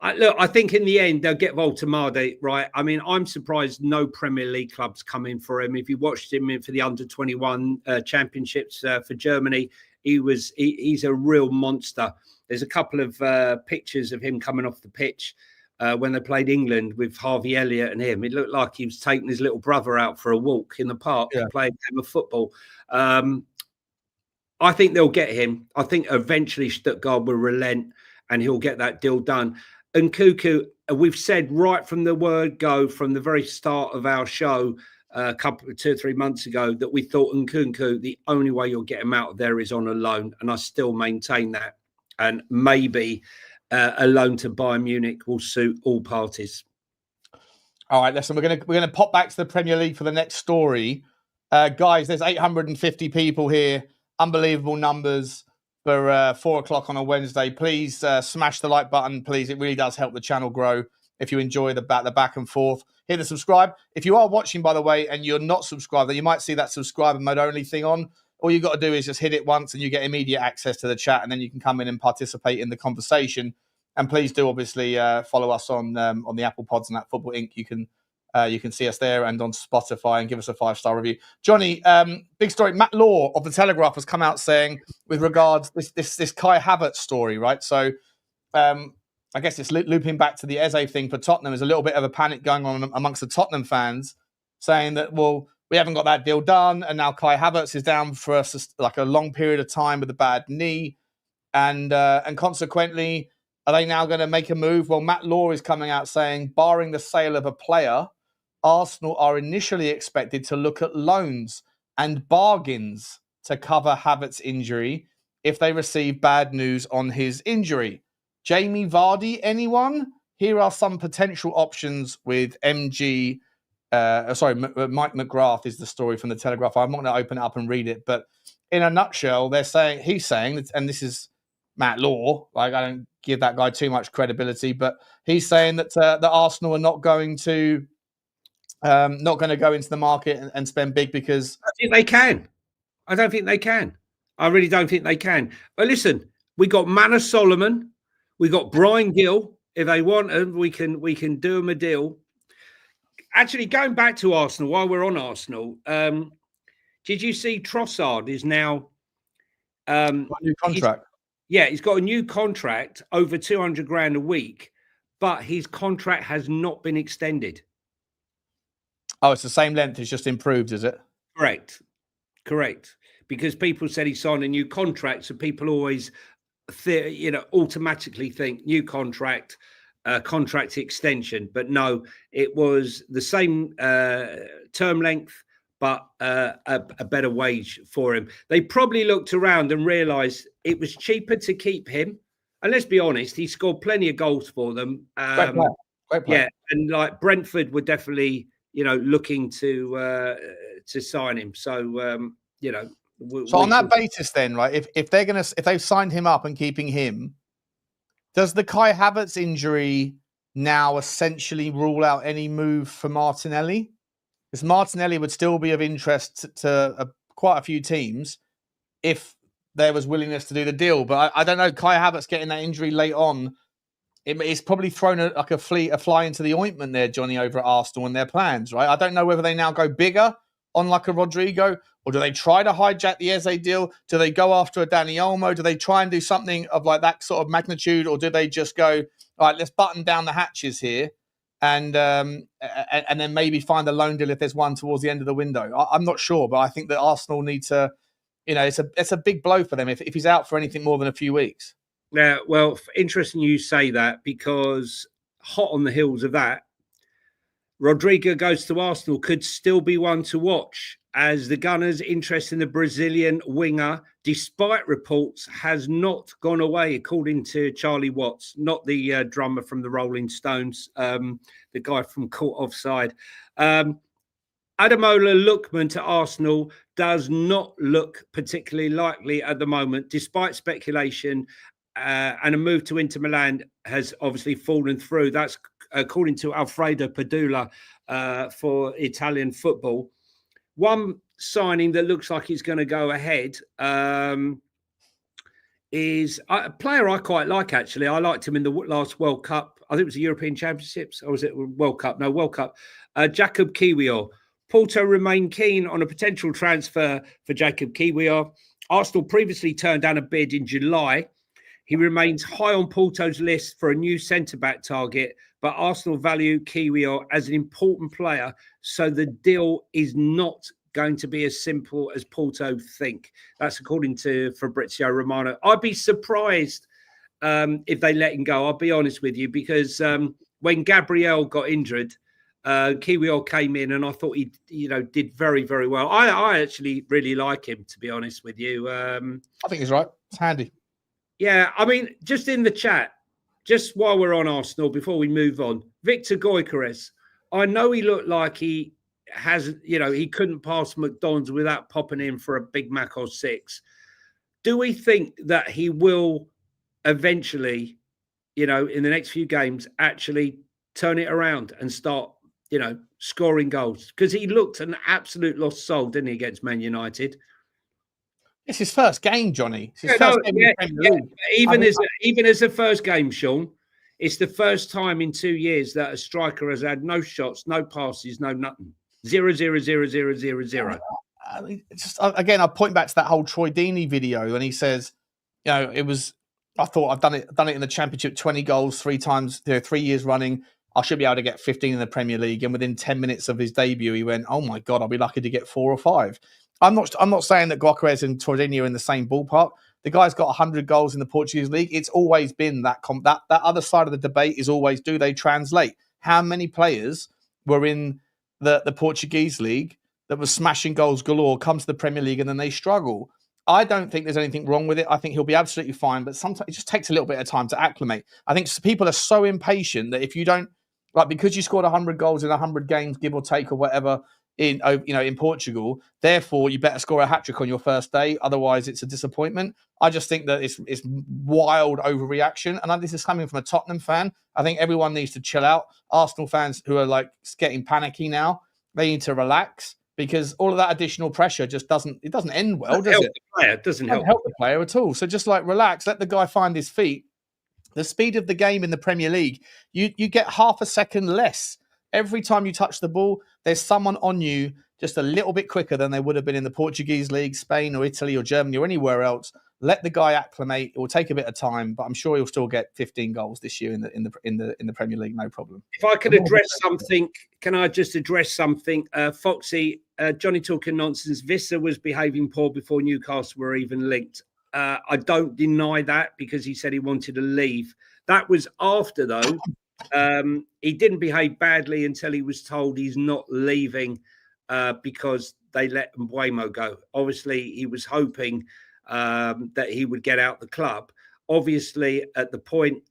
I think in the end they'll get Voltemade right. I mean, I'm surprised no Premier League clubs come in for him. If you watched him for the under-21 championships for Germany, he's a real monster. There's a couple of pictures of him coming off the pitch. When they played England with Harvey Elliott and him, it looked like he was taking his little brother out for a walk in the park and playing a game of football. I think they'll get him. I think eventually Stuttgart will relent and he'll get that deal done. And Cuckoo, we've said right from the word go, from the very start of our show, 2 or 3 months ago, that we thought Nkunku, the only way you'll get him out of there is on a loan. And I still maintain that. And maybe... a loan to Bayern Munich will suit all parties. All right, listen, we're gonna pop back to the Premier League for the next story, guys. There's 850 people here, unbelievable numbers for 4 o'clock on a Wednesday. Please smash the like button, please. It really does help the channel grow. If you enjoy the back and forth, hit the subscribe. If you are watching, by the way, and you're not subscribed, then you might see that subscriber mode only thing on. All you got to do is just hit it once and you get immediate access to the chat, and then you can come in and participate in the conversation. And please do obviously follow us on the Apple Pods and at Football Inc. You can see us there, and on Spotify, and give us a 5-star review. Johnny, big story. Matt Law of the Telegraph has come out saying, with regards this Kai Havertz story, right? So I guess it's looping back to the Eze thing for Tottenham. There's a little bit of a panic going on amongst the Tottenham fans, saying that, well, we haven't got that deal done, and now Kai Havertz is down for a long period of time with a bad knee, and consequently, are they now going to make a move? Well, Matt Law is coming out saying, barring the sale of a player, Arsenal are initially expected to look at loans and bargains to cover Havertz's injury if they receive bad news on his injury. Jamie Vardy, anyone? Here are some potential options with Mike McGrath is the story from the Telegraph. I'm not going to open it up and read it, but in a nutshell, he's saying, and this is Matt Law, like, I don't give that guy too much credibility, but he's saying that Arsenal are not going to go into the market and spend big, because I think they can. I don't think they can. I really don't think they can. But listen, we got Manor Solomon, we got Brian Gill, If they want them, we can do them a deal. Actually, going back to Arsenal, while we're on Arsenal, did you see Trossard is now Got a new contract? He's got a new contract over 200 grand a week, but his contract has not been extended. Oh, it's the same length. It's just improved, is it? Correct. Because people said he signed a new contract, so people always, automatically think new contract, contract extension. But no, it was the same term length, but a better wage for him. They probably looked around and realised it was cheaper to keep him. And let's be honest, he scored plenty of goals for them. Great player. Yeah, and like Brentford were definitely, looking to sign him. So, So on that basis, then, right? If they've signed him up and keeping him, does the Kai Havertz injury now essentially rule out any move for Martinelli? Because Martinelli would still be of interest to quite a few teams if there was willingness to do the deal. But I don't know, Kai Havertz getting that injury late on, it's probably thrown a fly into the ointment there, Johnny, over at Arsenal and their plans, right? I don't know whether they now go bigger on like a Rodrigo, or do they try to hijack the Eze deal? Do they go after a Dani Olmo? Do they try and do something of like that sort of magnitude, or do they just go, all right, let's button down the hatches here and then maybe find a loan deal if there's one towards the end of the window? I'm not sure, but I think that Arsenal need to, it's a big blow for them if he's out for anything more than a few weeks. Yeah, well, interesting you say that, because hot on the heels of that, Rodrigo goes to Arsenal could still be one to watch, as the Gunners' interest in the Brazilian winger, despite reports, has not gone away, according to Charlie Watts, not the drummer from the Rolling Stones, the guy from Caught Offside. Ademola Lookman to Arsenal does not look particularly likely at the moment, despite speculation, and a move to Inter Milan has obviously fallen through. That's according to Alfredo Padula for Italian football. One signing that looks like it's going to go ahead is a player I quite like, actually. I liked him in the last World Cup. I think it was the European Championships, or was it World Cup? No, World Cup. Jakub Kiwior. Porto remain keen on a potential transfer for Jakub Kiwior. Arsenal previously turned down a bid in July. He remains high on Porto's list for a new centre-back target, but Arsenal value Kiwior as an important player, so the deal is not going to be as simple as Porto think. That's according to Fabrizio Romano. I'd be surprised if they let him go, I'll be honest with you, because when Gabriel got injured, Kiwior came in and I thought he did very, very well. I actually really like him, to be honest with you. I think he's right. It's handy. Yeah, I mean, just in the chat, just while we're on Arsenal, before we move on, Victor Gyokeres, I know he looked like he has, he couldn't pass McDonald's without popping in for a Big Mac or 6. Do we think that he will eventually, in the next few games, actually turn it around and start, scoring goals? Because he looked an absolute lost soul, didn't he, against Man United? It's his first game, Johnny. Even as a first game, Sean, it's the first time in 2 years that a striker has had no shots, no passes, no nothing. 0, 0, 0, 0, 0, 0. I mean, again, I point back to that whole Troy Deeney video, and he says, it was. I thought I've done it in the Championship, 20 goals 3 times, 3 years running. I should be able to get 15 in the Premier League. And within 10 minutes of his debut, he went, "Oh my God, I'll be lucky to get 4 or 5." I'm not saying that Gyokeres and Torreira are in the same ballpark. The guy's got 100 goals in the Portuguese league. It's always been that other side of the debate is always, do they translate? How many players were in the Portuguese league that was smashing goals galore, come to the Premier League and then they struggle? I don't think there's anything wrong with it. I think he'll be absolutely fine, but sometimes it just takes a little bit of time to acclimate. I think people are so impatient that if you don't, because you scored 100 goals in 100 games, give or take or whatever, in Portugal, therefore you better score a hat-trick on your first day, otherwise it's a disappointment. I just think that it's wild overreaction, and this is coming from a Tottenham fan. I think everyone needs to chill out. Arsenal fans who are getting panicky now, they need to relax, because all of that additional pressure just doesn't end well, does it? It doesn't help the player at all. So just relax, let the guy find his feet, the speed of the game in the Premier League, you get half a second less. Every time you touch the ball, there's someone on you just a little bit quicker than they would have been in the Portuguese league, Spain or Italy or Germany or anywhere else. Let the guy acclimate. It will take a bit of time, but I'm sure he'll still get 15 goals this year in the Premier League, no problem. If I could address something, can I just address something? Foxy, Johnny talking nonsense. Vissa was behaving poor before Newcastle were even linked. I don't deny that because he said he wanted to leave. That was after, though. He didn't behave badly until he was told he's not leaving because they let Mbuemo go. Obviously, he was hoping that he would get out the club. Obviously, at the point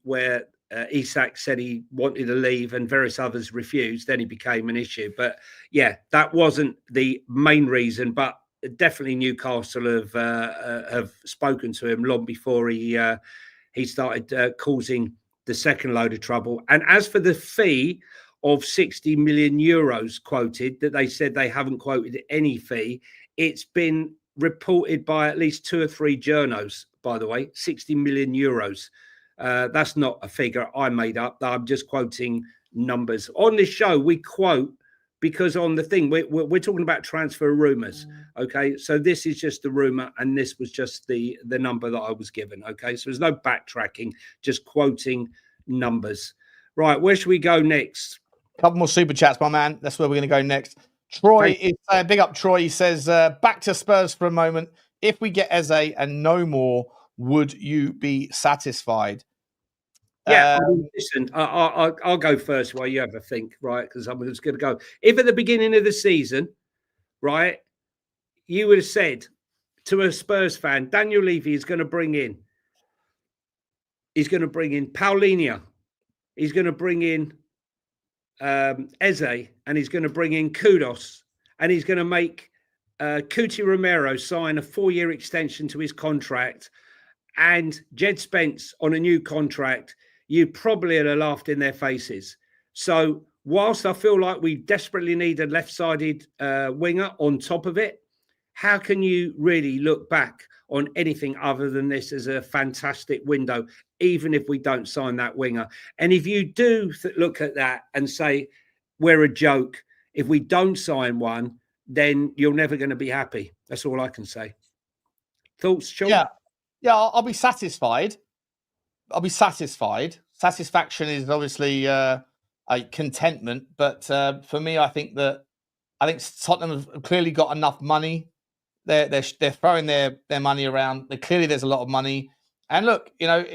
where Isak said he wanted to leave and various others refused, then he became an issue. But yeah, that wasn't the main reason. But definitely Newcastle have spoken to him long before he started causing the second load of trouble. And as for the fee of 60 million euros quoted, that they said they haven't quoted any fee, it's been reported by at least 2 or 3 journos, by the way, 60 million euros. That's not a figure I made up. I'm just quoting numbers. On this show, we quote because on the thing, we're talking about transfer rumours, okay? So this is just the rumour and this was just the number that I was given, okay? So there's no backtracking, just quoting numbers. Right, where should we go next? Couple more super chats, my man. That's where we're going to go next. Troy is big up. Troy, he says, back to Spurs for a moment. If we get Eze and no more, would you be satisfied? Yeah, listen, I'll go first while you have a think, right? Because I'm just going to go. If at the beginning of the season, right, you would have said to a Spurs fan, Daniel Levy is going to bring in Paulinho, he's going to bring in Eze, and he's going to bring in Kudos, and he's going to make Cuti Romero sign a 4-year extension to his contract, and Jed Spence on a new contract, you probably would have laughed in their faces. So whilst I feel like we desperately need a left-sided winger on top of it, how can you really look back on anything other than this as a fantastic window, even if we don't sign that winger? And if you do look at that and say, we're a joke, if we don't sign one, then you're never going to be happy. That's all I can say. Thoughts, Sean? Yeah, I'll be satisfied. I'll be satisfied. Satisfaction is obviously a contentment, but for me, I think Tottenham have clearly got enough money. They're throwing their money around. Clearly, there's a lot of money. And look, you know,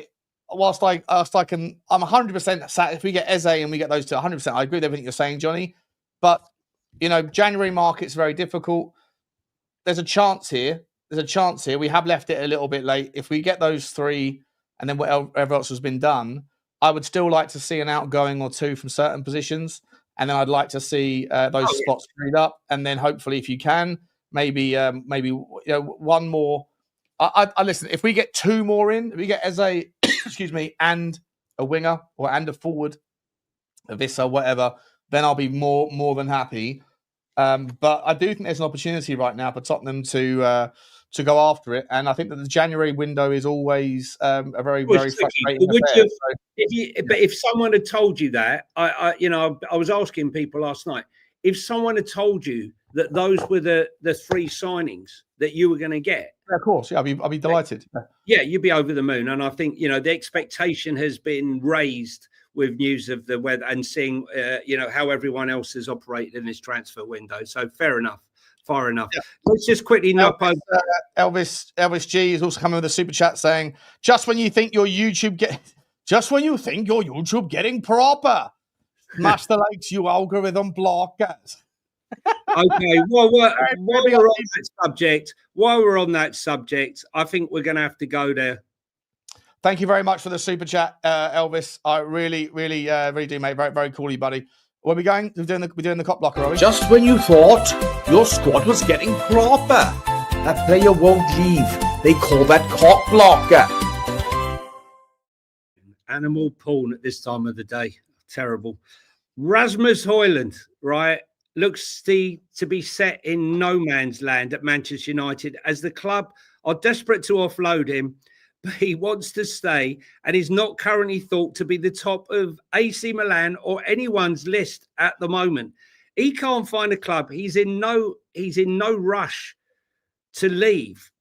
whilst I'm 100% sat. If we get Eze and we get those two, 100%, I agree with everything you're saying, Johnny. But you know, January market's very difficult. There's a chance here. We have left it a little bit late. If we get those 3 and then whatever else has been done, I would still like to see an outgoing or 2 from certain positions. And then I'd like to see those spots freed up. And then hopefully, if you can, maybe one more. I listen, if we get 2 more in, if we get Eze, excuse me, and a winger and a forward, a Vissa, whatever, then I'll be more than happy. But I do think there's an opportunity right now for Tottenham to go after it, and I think that the January window is always a very frustrating affair. But if someone had told you that, I was asking people last night, if someone had told you that those were the 3 signings that you were going to get, yeah, of course, yeah, I'll be delighted. Yeah, you'd be over the moon, and I think the expectation has been raised with news of the weather and seeing how everyone else has operated in this transfer window. So fair enough. Far enough. Yeah. Let's just quickly knock over. Elvis G is also coming with a super chat saying, just when you think your YouTube getting proper, smash the likes, you algorithm blockers. Okay, well, while we're on that subject, I think we're going to have to go there. Thank you very much for the super chat, Elvis. I really do, mate. Very, very cool, buddy. Where are we going? We're doing the cop blocker, are we? Just when you thought your squad was getting proper, that player won't leave. They call that cop blocker. Animal porn at this time of the day. Terrible. Rasmus Hojlund, right, looks to be set in no man's land at Manchester United as the club are desperate to offload him, but he wants to stay and is not currently thought to be the top of AC Milan or anyone's list at the moment. He can't find a club. He's in no rush to leave.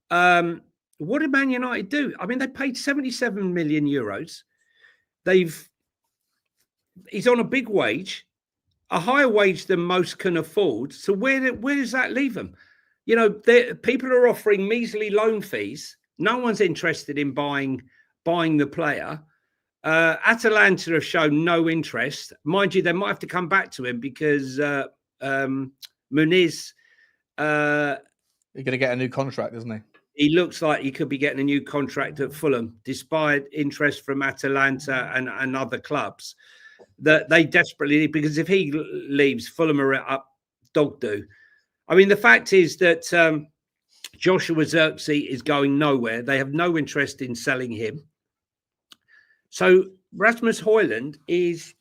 What did Man United do? I mean, they paid 77 million euros. He's on a big wage, a higher wage than most can afford. So where does that leave him? You know, people are offering measly loan fees. No one's interested in buying the player. Atalanta have shown no interest. Mind you, they might have to come back to him because Muniz... He's going to get a new contract, isn't he? He looks like he could be getting a new contract at Fulham, despite interest from Atalanta and other clubs. That they desperately need, because if he leaves, Fulham are up dog do. I mean, the fact is that Joshua Zirkzee is going nowhere. They have no interest in selling him. So Rasmus Hojlund is,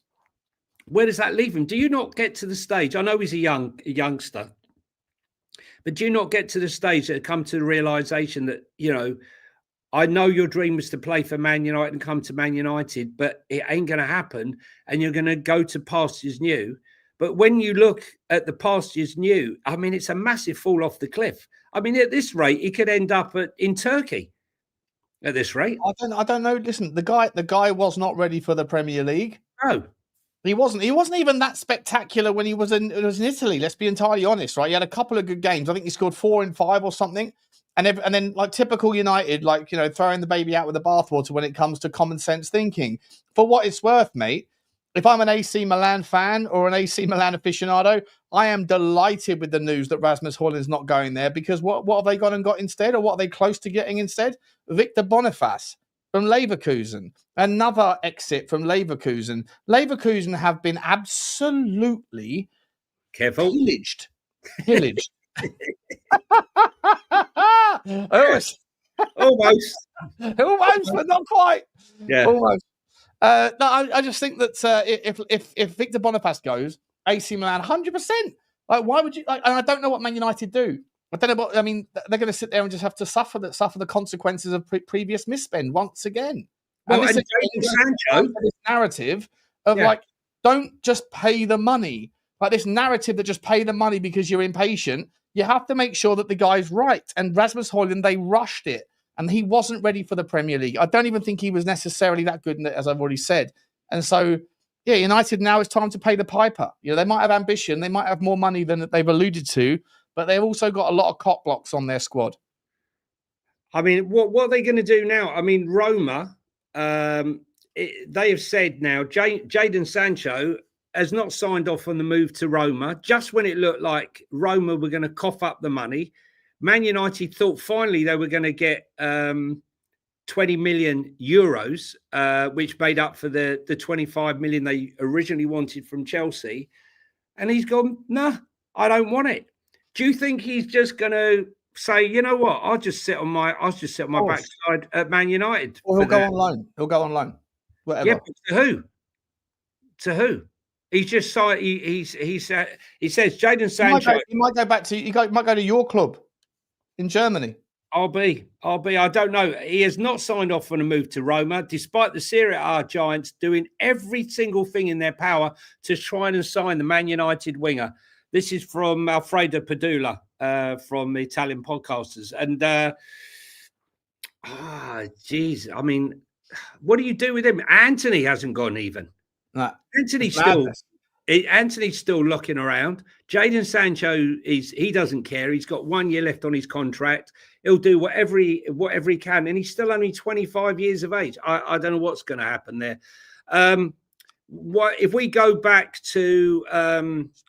where does that leave him? Do you not get to the stage? I know he's a youngster, but do you not get to the stage that come to the realization that, you know, I know your dream was to play for Man United and come to Man United, but it ain't going to happen, and you're going to go to pastures new. But when you look at the pastures new, I mean, it's a massive fall off the cliff. I mean, at this rate, he could end up in Turkey. At this rate, I don't know. Listen, the guy was not ready for the Premier League. No, he wasn't. He wasn't even that spectacular when he was in Italy. Let's be entirely honest, right? He had a couple of good games. I think he scored 4 in 5 or something. And then, like typical United, like, you know, throwing the baby out with the bathwater when it comes to common sense thinking. For what it's worth, mate, if I'm an AC Milan fan or an AC Milan aficionado, I am delighted with the news that Rasmus Hojlund is not going there, because what have they gone and got instead, or what are they close to getting instead? Victor Boniface from Leverkusen, another exit from Leverkusen. Leverkusen have been absolutely pillaged. Almost, but not quite. Yeah, almost. No, I just think that if Victor Boniface goes, AC Milan 100%. Like, why would you? Like, and I don't know what Man United do. I don't know what. I mean, they're going to sit there and just have to suffer the consequences of previous misspend once again. Well, and Sancho, this narrative of like, don't just pay the money. Like this narrative that just pay the money because you're impatient. You have to make sure that the guy's right. And Rasmus Hojlund, they rushed it, and he wasn't ready for the Premier League. I don't even think he was necessarily that good, as I've already said. And so, yeah, United now it's time to pay the piper. You know, they might have ambition, they might have more money than they've alluded to, but they've also got a lot of cock blocks on their squad. I mean, what are they going to do now? I mean, Roma, they have said now, Jadon Sancho has not signed off on the move to Roma. Just when it looked like Roma were going to cough up the money, Man United thought finally they were going to get 20 million euros, which made up for the 25 million they originally wanted from Chelsea. And he's gone, nah, I don't want it. Do you think he's just going to say, you know what, I'll just sit on my backside at Man United? Or he'll go on loan. He'll go on loan. Whatever. Yeah, but to who? To who? He's just he says Jadon Sancho. He might go back to might go to your club in Germany. RB. I don't know. He has not signed off on a move to Roma, despite the Serie A giants doing every single thing in their power to try and sign the Man United winger. This is from Alfredo Padula from the Italian podcasters. And, geez, I mean, what do you do with him? Anthony hasn't gone even. No, Anthony's still looking around. Jadon Sancho he doesn't care. He's got 1 year left on his contract. He'll do whatever he can, and he's still only 25 years of age. I don't know what's going to happen there. What if we go back to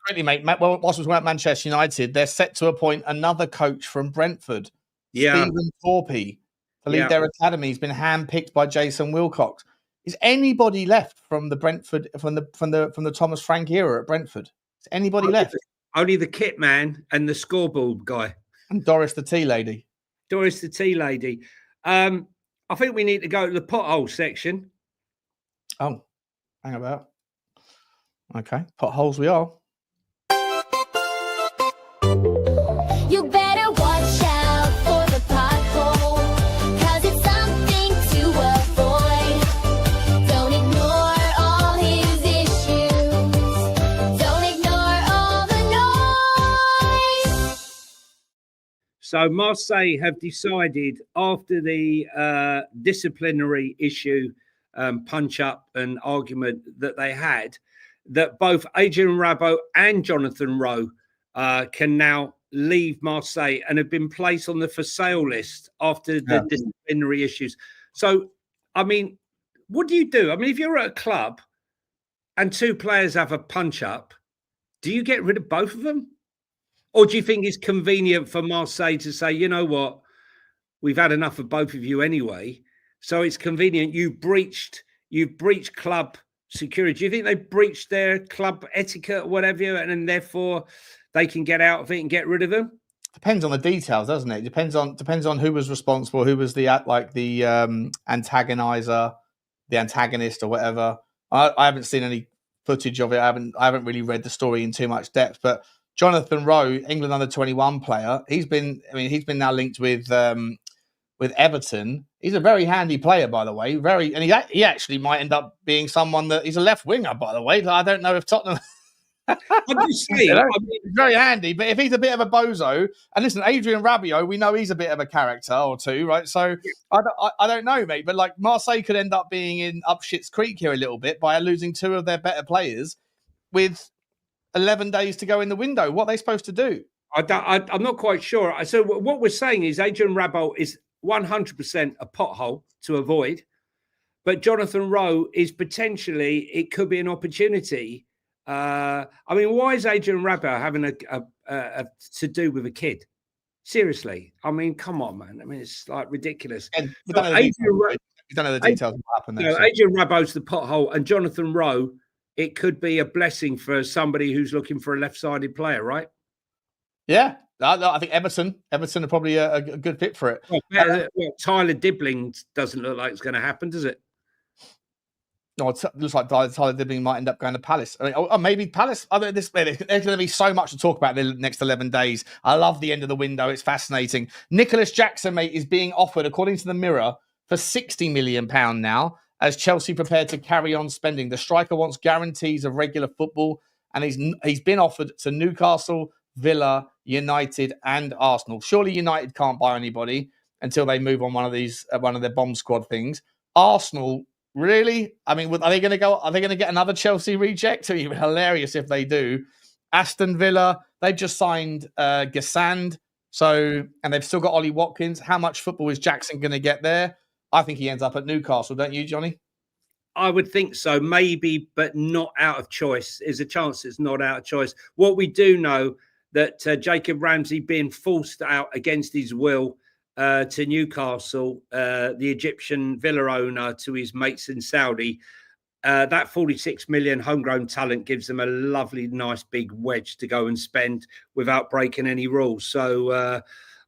quickly, mate? Well, whilst we're at Manchester United, they're set to appoint another coach from Brentford, Stephen Thorpe, to lead their academy. He's been handpicked by Jason Wilcox. Is anybody left from the Brentford from the Thomas Frank era at Brentford? Is anybody left? Only the kit man and the scoreboard guy. And Doris the tea lady. I think we need to go to the pothole section. Oh, hang about. Okay, potholes we are. You better watch out for the pothole, 'cause it's something So Marseille have decided after the disciplinary issue, punch up and argument that they had, that both Adrian Rabiot and Jonathan Rowe can now leave Marseille and have been placed on the for sale list after the disciplinary issues. So, I mean, what do you do? I mean, if you're at a club and two players have a punch up, do you get rid of both of them? Or do you think it's convenient for Marseille to say, you know what, we've had enough of both of you anyway, so it's convenient. You've breached club security. Do you think they breached their club etiquette or whatever, and therefore they can get out of it and get rid of them? Depends on the details, doesn't it? Depends on who was responsible, who was the antagonizer, the antagonist, or whatever. I haven't seen any footage of it. I haven't really read the story in too much depth. But Jonathan Rowe, England under-21 player, he's been now linked with Everton. He's a very handy player, by the way. And he actually might end up being someone that he's a left winger, by the way. I don't know if Tottenham. I'm just saying, he's very handy, but if he's a bit of a bozo, and listen, Adrian Rabiot, we know he's a bit of a character or two, right? So I don't know, mate, but like Marseille could end up being in up shit's creek here a little bit by losing two of their better players with 11 days to go in the window. What are they supposed to do? I'm not quite sure. So what we're saying is Adrian Rabiot is 100% a pothole to avoid, but Jonathan Rowe is potentially, it could be an opportunity. I mean, why is Adrian Rabiot having a to do with a kid? Seriously, I mean, come on, man. I mean, it's like ridiculous. We don't know the details of what happened there. No, Adrian Rabiot's the pothole, and Jonathan Rowe, it could be a blessing for somebody who's looking for a left-sided player, right? Yeah, I think Everton are probably a good fit for it. Well, Tyler Dibbling doesn't look like it's going to happen, does it? No, it looks like Tyler Dibbling might end up going to Palace. I mean, or maybe Palace. There's going to be so much to talk about in the next 11 days. I love the end of the window. It's fascinating. Nicholas Jackson, mate, is being offered, according to the Mirror, for £60 million now, as Chelsea prepare to carry on spending. The striker wants guarantees of regular football, and he's been offered to Newcastle, Villa, United, and Arsenal. Surely United can't buy anybody until they move on one of their bomb squad things. Arsenal. Really? I mean, are they going to get another Chelsea reject? It would be hilarious if they do. Aston Villa, they've just signed Gassand, and they've still got Ollie Watkins. How much football is Jackson going to get there? I think he ends up at Newcastle, don't you, Johnny? I would think so, maybe, but not out of choice. There's a chance it's not out of choice. What we do know that Jacob Ramsey being forced out against his will to Newcastle, the Egyptian Villa owner, to his mates in Saudi, that 46 million homegrown talent gives them a lovely, nice big wedge to go and spend without breaking any rules. So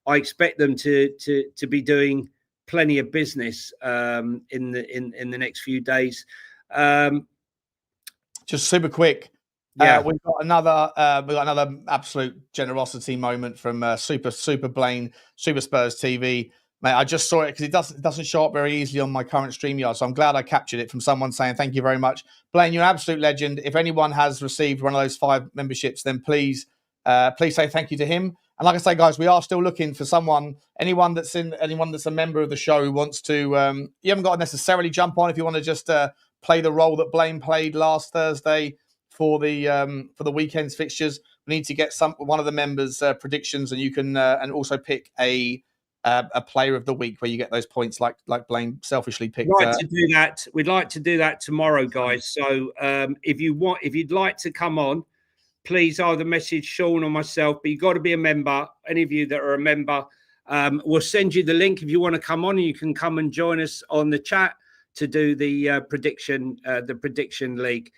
I expect them to be doing plenty of business in the next few days. Just super quick. Yeah, we've got another absolute generosity moment from Super Blaine, Super Spurs TV. Mate, I just saw it because it doesn't show up very easily on my current StreamYard, so I'm glad I captured it from someone saying thank you very much. Blaine, you're an absolute legend. If anyone has received one of those 5 memberships, then please say thank you to him. And like I say, guys, we are still looking for anyone that's a member of the show who wants to. You haven't got to necessarily jump on if you want to just play the role that Blaine played last Thursday for the weekend's fixtures. We need to get one of the members' predictions, and you can and also pick a player of the week where you get those points like Blaine selfishly picked. We'd like to do that. We'd like to do that tomorrow, guys. So if you'd like to come on, please either message Sean or myself. But you've got to be a member. Any of you that are a member, we'll send you the link if you want to come on, and you can come and join us on the chat to do the prediction league.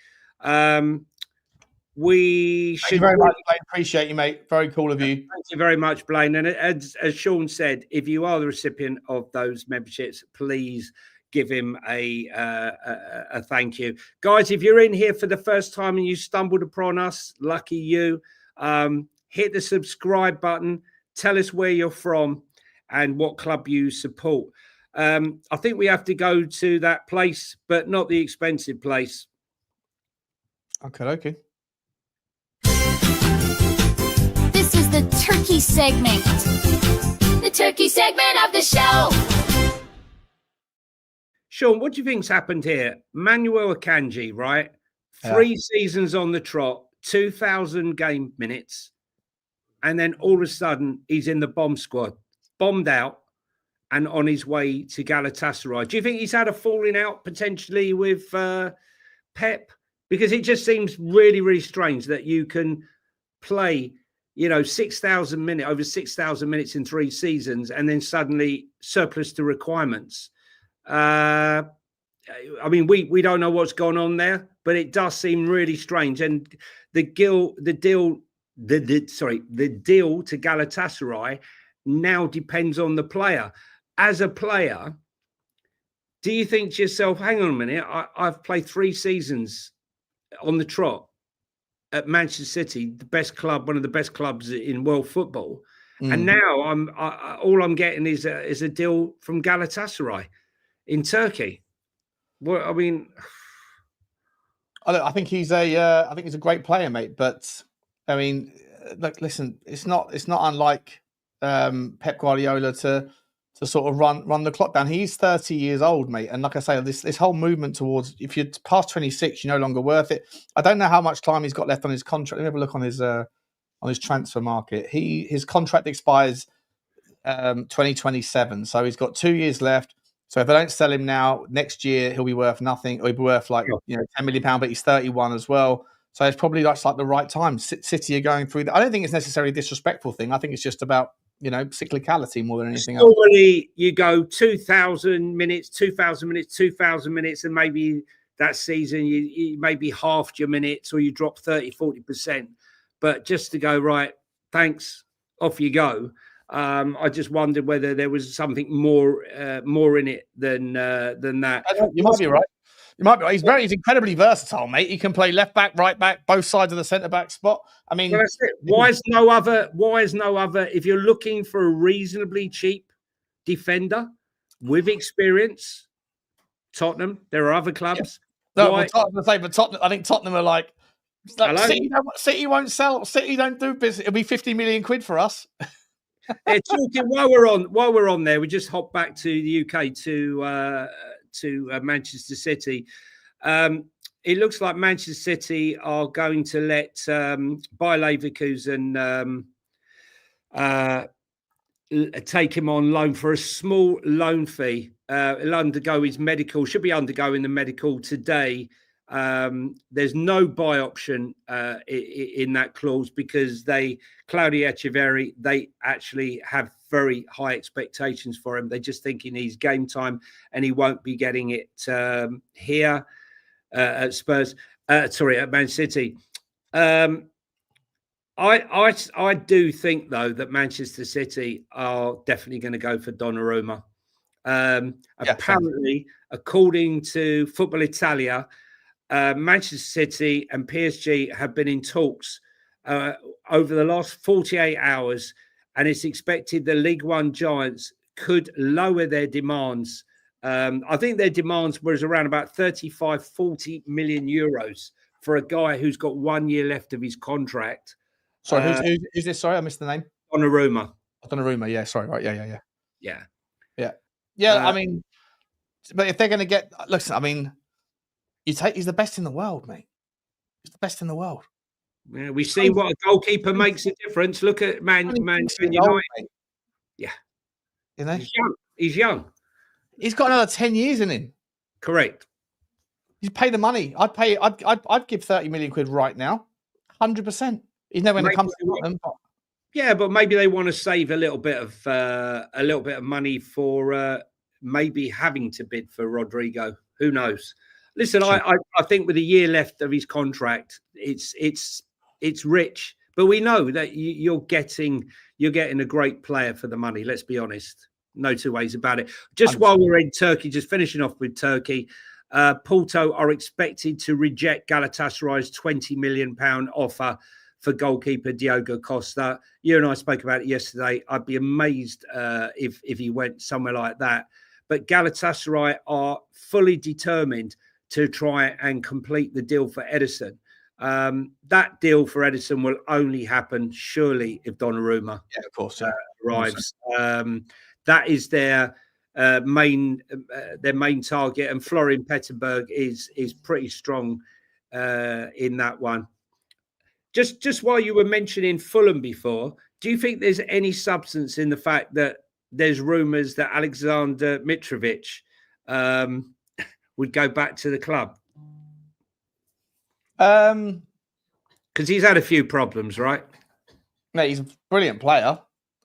We should. Thank you very much, Blaine. Appreciate you, mate. Very cool of you. Thank you very much, Blaine. And as Sean said, if you are the recipient of those memberships, please give him a thank you. Guys, if you're in here for the first time and you stumbled upon us, lucky you. Hit the subscribe button. Tell us where you're from and what club you support. I think we have to go to that place, but not the expensive place. Okay. This is the turkey segment. Turkey segment of the show. Sean, what do you think's happened here? Manuel Akanji, right? 3 seasons on the trot, 2,000 game minutes, and then all of a sudden he's in the bomb squad, bombed out, and on his way to Galatasaray. Do you think he's had a falling out potentially with Pep? Because it just seems really, really strange that you can play, 6,000 minutes, over 6,000 minutes in 3 seasons, and then suddenly surplus to requirements. We don't know what's gone on there, but it does seem really strange. And the deal to Galatasaray now depends on the player. As a player, do you think to yourself, hang on a minute, I've played 3 seasons on the trot at Manchester City, the best club, one of the best clubs in world football, and now all I'm getting is a deal from Galatasaray in Turkey. Well, I think he's a great player, mate. But look, listen, it's not unlike Pep Guardiola to sort of run the clock down. He's 30 years old, mate, and like I say, this whole movement towards, if you're past 26, you're no longer worth it. I don't know how much time he's got left on his contract. Let me have a look on his transfer market. His contract expires 2027, so he's got 2 years left. So if they don't sell him now, next year he'll be worth nothing, or he'll be worth £10 million, but he's 31 as well. So it's probably like the right time. City are going through that. I don't think it's necessarily a disrespectful thing. I think it's just about cyclicality more than anything else. Normally you go 2,000 minutes, and maybe that season you maybe halved your minutes or you drop 30, 40%. But just to go, right, thanks, off you go. I just wondered whether there was something more in it than that. You might be right. He's incredibly versatile, mate. He can play left back, right back, both sides of the centre back spot. Well, that's it. Why is no other? If you're looking for a reasonably cheap defender with experience, Tottenham. There are other clubs. Yeah. No, Tottenham. I think Tottenham are like City won't sell. City don't do business. It'll be 50 million quid for us. Talking while we're on there, we just hop back to the UK to Manchester City. It looks like Manchester City are going to let Bayer Leverkusen take him on loan for a small loan fee. He'll undergo his medical. Should be undergoing the medical today. There's no buy option in that clause because Claudio Echeverri, they actually have very high expectations for him. They're just thinking he's game time and he won't be getting it here at Spurs. At Man City. I do think though that Manchester City are definitely going to go for Donnarumma. Apparently, according to Football Italia, Manchester City and PSG have been in talks over the last 48 hours, and it's expected the League One giants could lower their demands. I think their demands was around about 35, 40 million euros for a guy who's got 1 year left of his contract. Sorry, who's this? Sorry, I missed the name. Donnarumma. Yeah, sorry. Right. Yeah. But if they're going to get, listen, he's the best in the world, mate. He's the best in the world. Yeah, we see what a goalkeeper makes a difference. Look at Man United. Yeah. He's young. He's got another 10 years in him. Correct. You pay the money. I'd give 30 million quid right now. 100%. He's never going to come to Tottenham. Yeah, but maybe they want to save a little bit of money for maybe having to bid for Rodrigo. Who knows? Listen, I think with a year left of his contract, it's rich. But we know that you're getting a great player for the money. Let's be honest. No two ways about it. Just while we're in Turkey, just finishing off with Turkey, Porto are expected to reject Galatasaray's £20 million offer for goalkeeper Diogo Costa. You and I spoke about it yesterday. I'd be amazed if he went somewhere like that. But Galatasaray are fully determined to try and complete the deal for Ederson. That deal for Ederson will only happen surely if Donnarumma arrives. That is their main target, and Florian Pettenberg is pretty strong in that one. Just while you were mentioning Fulham before, do you think there's any substance in the fact that there's rumours that Alexander Mitrovic would go back to the club? Because he's had a few problems, right? Mate, he's a brilliant player.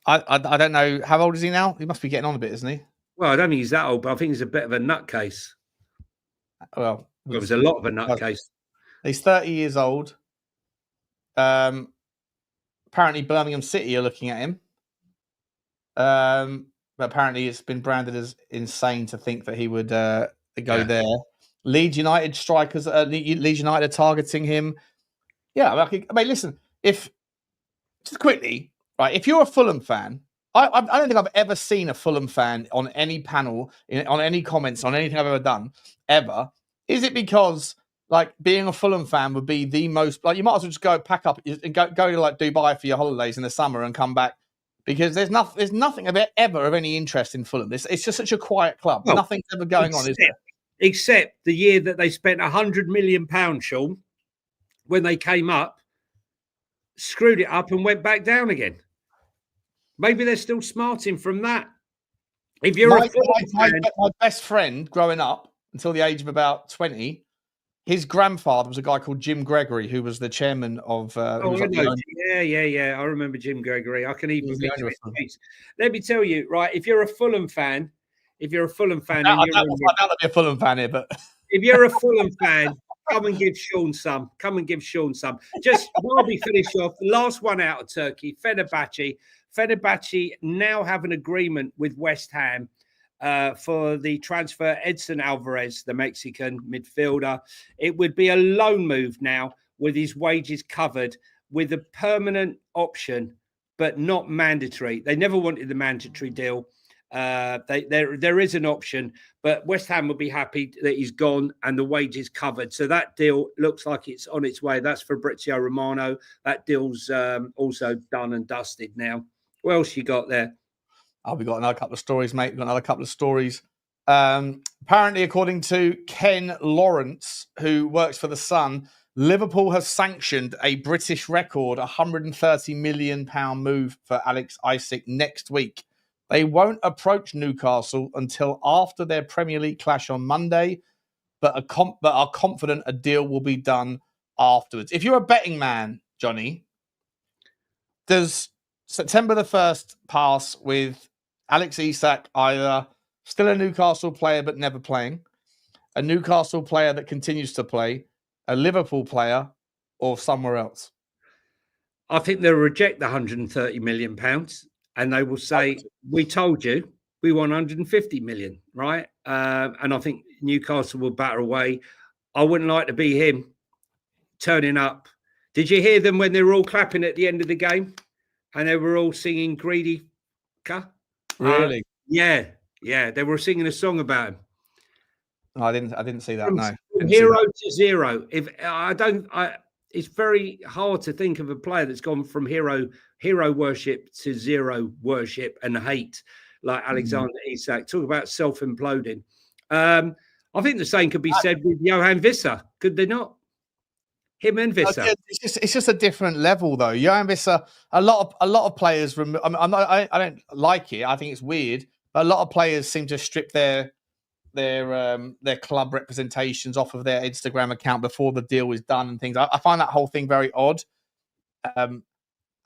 I don't know. How old is he now? He must be getting on a bit, isn't he? Well, I don't think he's that old, but I think he's a bit of a nutcase. Well, It was a lot of a nutcase. He's 30 years old. Apparently, Birmingham City are looking at him. But apparently, it's been branded as insane to think that he would go there. Leeds United strikers, Leeds United are targeting him. Yeah, I mean, listen, just quickly, right? If you're a Fulham fan, I don't think I've ever seen a Fulham fan on any panel, on any comments, on anything I've ever done, ever. Is it because like being a Fulham fan would be the most, like you might as well just go pack up and go to like Dubai for your holidays in the summer and come back, because there's nothing ever of any interest in Fulham. It's just such a quiet club. Well, nothing's ever going on, is there? Except the year that they spent £100 million, Sean, when they came up, screwed it up and went back down again. Maybe they're still smarting from that. If you're my best friend growing up until the age of about 20, his grandfather was a guy called Jim Gregory, who was the chairman of. I remember Jim Gregory. I can even. Let me tell you, right? If you're a Fulham fan, I doubt there'll be a Fulham fan here, but if you're a Fulham fan, come and give Sean some. Just while we finish off, the last one out of Turkey, Fenerbahce. Fenerbahce now have an agreement with West Ham for the transfer Edson Alvarez, the Mexican midfielder. It would be a loan move now with his wages covered, with a permanent option, but not mandatory. They never wanted the mandatory deal. There is an option, but West Ham would be happy that he's gone and the wages covered. So that deal looks like it's on its way. That's Fabrizio Romano. That deal's also done and dusted now. What else you got there? We've got another couple of stories, mate. We've got another couple of stories. Apparently, according to Ken Lawrence, who works for The Sun, Liverpool have sanctioned a British record £130 million move for Alex Isak next week. They won't approach Newcastle until after their Premier League clash on Monday, but are confident a deal will be done afterwards. If you're a betting man, Johnny, does September the 1st pass with Alex Isak either still a Newcastle player but never playing, a Newcastle player that continues to play, a Liverpool player, or somewhere else? I think they'll reject the £130 million and they will say, we told you we want 150 million, right? And I think Newcastle will batter away. I wouldn't like to be him turning up. Did you hear them when they were all clapping at the end of the game? And they were all singing Greedy Ka? Really? Yeah. They were singing a song about him. No, I didn't see that. No. From hero to zero. It's very hard to think of a player that's gone from hero worship to zero worship and hate like Alexander Isak. Talk about self-imploding. I think the same could be said with Johan Visser, could they not? Him and Visser. It's just a different level, though. Johan Visser. A lot of players. I don't like it. I think it's weird. But a lot of players seem to strip their club representations off of their Instagram account before the deal is done and things. I find that whole thing very odd.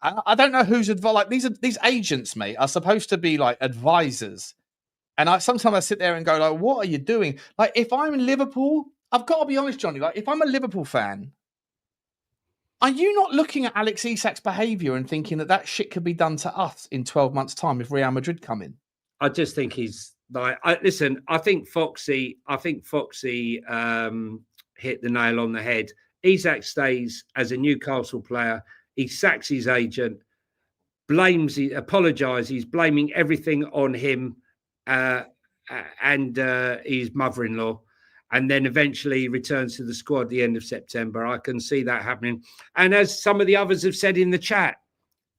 I don't know who's like these agents, mate, are supposed to be like advisors, and sometimes I sit there and go like, what are you doing? Like, if I'm in Liverpool, I've got to be honest, Johnny. Like, if I'm a Liverpool fan, are you not looking at Alex Isak's behaviour and thinking that shit could be done to us in 12 months' time if Real Madrid come in? I just think he's like, listen, I think Foxy hit the nail on the head. Isak stays as a Newcastle player. He sacks his agent, apologises, blaming everything on him and his mother-in-law. And then eventually returns to the squad at the end of September. I can see that happening. And as some of the others have said in the chat,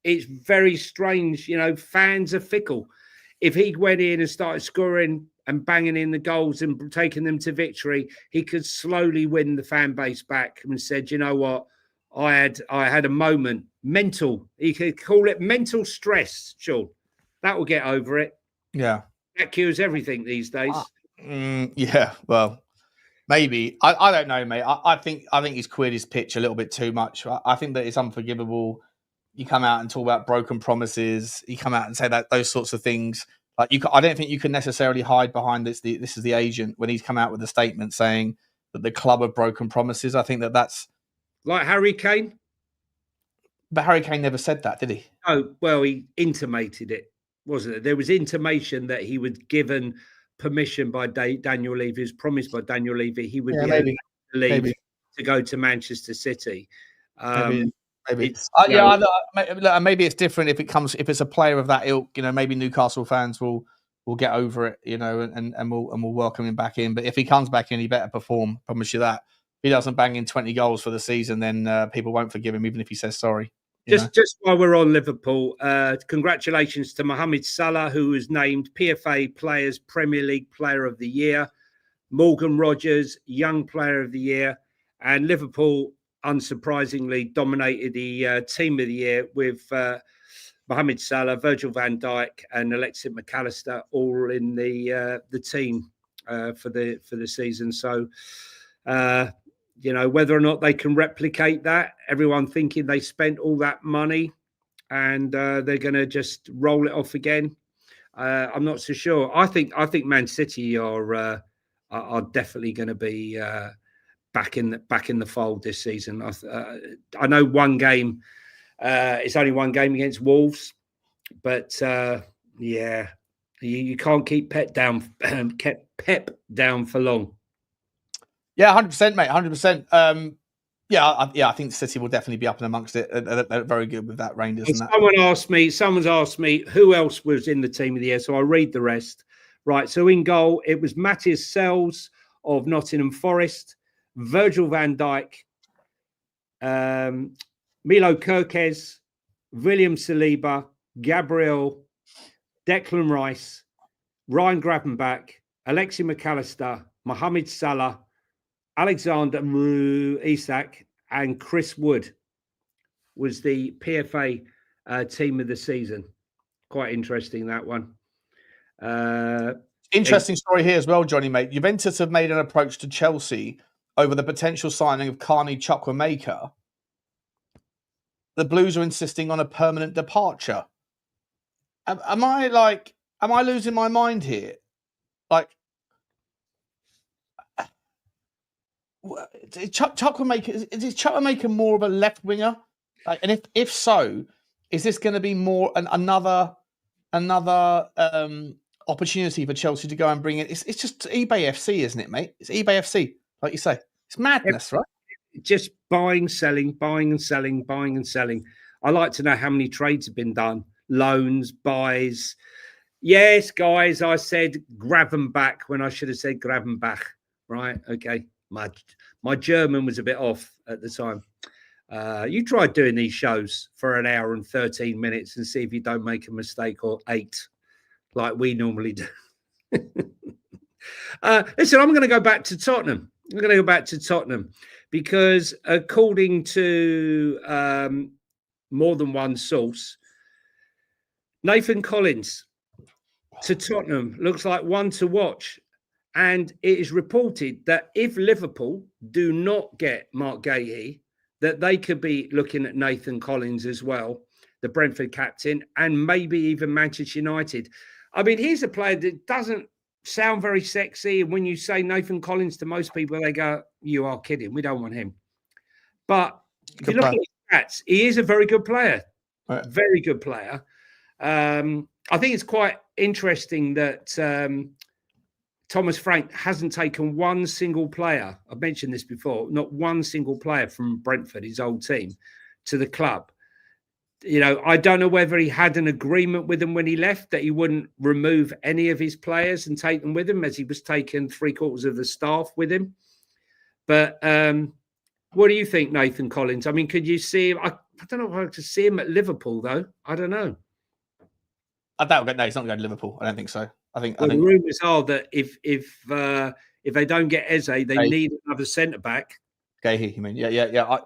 it's very strange. You know, fans are fickle. If he went in and started scoring and banging in the goals and taking them to victory, he could slowly win the fan base back and said, you know what, I had a moment, mental. He could call it mental stress, Sean. That will get over it. Yeah. That cures everything these days. Yeah, well, maybe. I don't know, mate. I think he's queered his pitch a little bit too much. I think that it's unforgivable. You come out and talk about broken promises. You come out and say that those sorts of things. Like I don't think you can necessarily hide behind this. This is the agent when he's come out with a statement saying that the club have broken promises. I think that's like Harry Kane. But Harry Kane never said that, did he? Oh, well, he intimated it, wasn't it? There was intimation that he was given permission by Daniel Levy, he was promised by Daniel Levy he would be able to leave to go to Manchester City. Maybe. Yeah, maybe it's different if it's a player of that ilk. You know, maybe Newcastle fans will get over it. You know, and we'll welcome him back in. But if he comes back in, he better perform. Promise you that. If he doesn't bang in 20 goals for the season, then people won't forgive him, even if he says sorry. Just while we're on Liverpool, congratulations to Mohamed Salah, who was named PFA Players Premier League Player of the Year. Morgan Rogers, Young Player of the Year. And Liverpool, unsurprisingly, dominated the Team of the Year with Mohamed Salah, Virgil van Dijk and Alexis McAllister all in the team for the season. So, you know, whether or not they can replicate that, everyone thinking they spent all that money and they're going to just roll it off again. I'm not so sure. I think Man City are definitely going to be back in the fold this season. I know one game, it's only one game against Wolves, but yeah, you can't keep Pep down for long. Yeah, 100%, mate, 100%. I think City will definitely be up and amongst it. They're very good with that, Rangers. And Someone's asked me who else was in the Team of the Year, so I'll read the rest. Right, so in goal, it was Matthias Sells of Nottingham Forest, Virgil van Dijk, Milo Gyokeres, William Saliba, Gabriel, Declan Rice, Ryan Gravenbach, Alexis McAllister, Mohamed Salah, Alexander Isak and Chris Wood was the PFA team of the season. Quite interesting, that one. Interesting story here as well, Johnny, mate. Juventus have made an approach to Chelsea over the potential signing of Carney Chukwuemeka. The Blues are insisting on a permanent departure. Am I losing my mind here? Like, is Chukwuemeka more of a left winger? Like, and if so, is this going to be more another opportunity for Chelsea to go and bring in? It's just eBay FC, isn't it, mate? It's eBay FC, like you say. It's madness, right? Just buying, selling, buying and selling, buying and selling. I like to know how many trades have been done, loans, buys. Yes, guys, I said Gravenbach when I should have said Gravenbach. Right? Okay. My German was a bit off at the time. You try doing these shows for an hour and 13 minutes and see if you don't make a mistake or 8 like we normally do. Listen, I'm going to go back to Tottenham. I'm going to go back to Tottenham because according to more than one source, Nathan Collins to Tottenham looks like one to watch. And it is reported that if Liverpool do not get Mark Gahey, that they could be looking at Nathan Collins as well, the Brentford captain, and maybe even Manchester United. I mean, he's a player that doesn't sound very sexy. And when you say Nathan Collins to most people, they go, you are kidding. We don't want him. But if you look at his stats, he is a very good player. Right. Very good player. I think it's quite interesting that Thomas Frank hasn't taken one single player. I've mentioned this before, not one single player from Brentford, his old team, to the club. You know, I don't know whether he had an agreement with them when he left that he wouldn't remove any of his players and take them with him, as he was taking 3/4 of the staff with him. But What do you think, Nathan Collins? I mean, could you see him? I don't know if I could see him at Liverpool, though. I don't know. I doubt. No, he's not going to Liverpool. I don't think so. I think the rumours are that if they don't get Eze, they need another centre back. Okay, you mean? Yeah.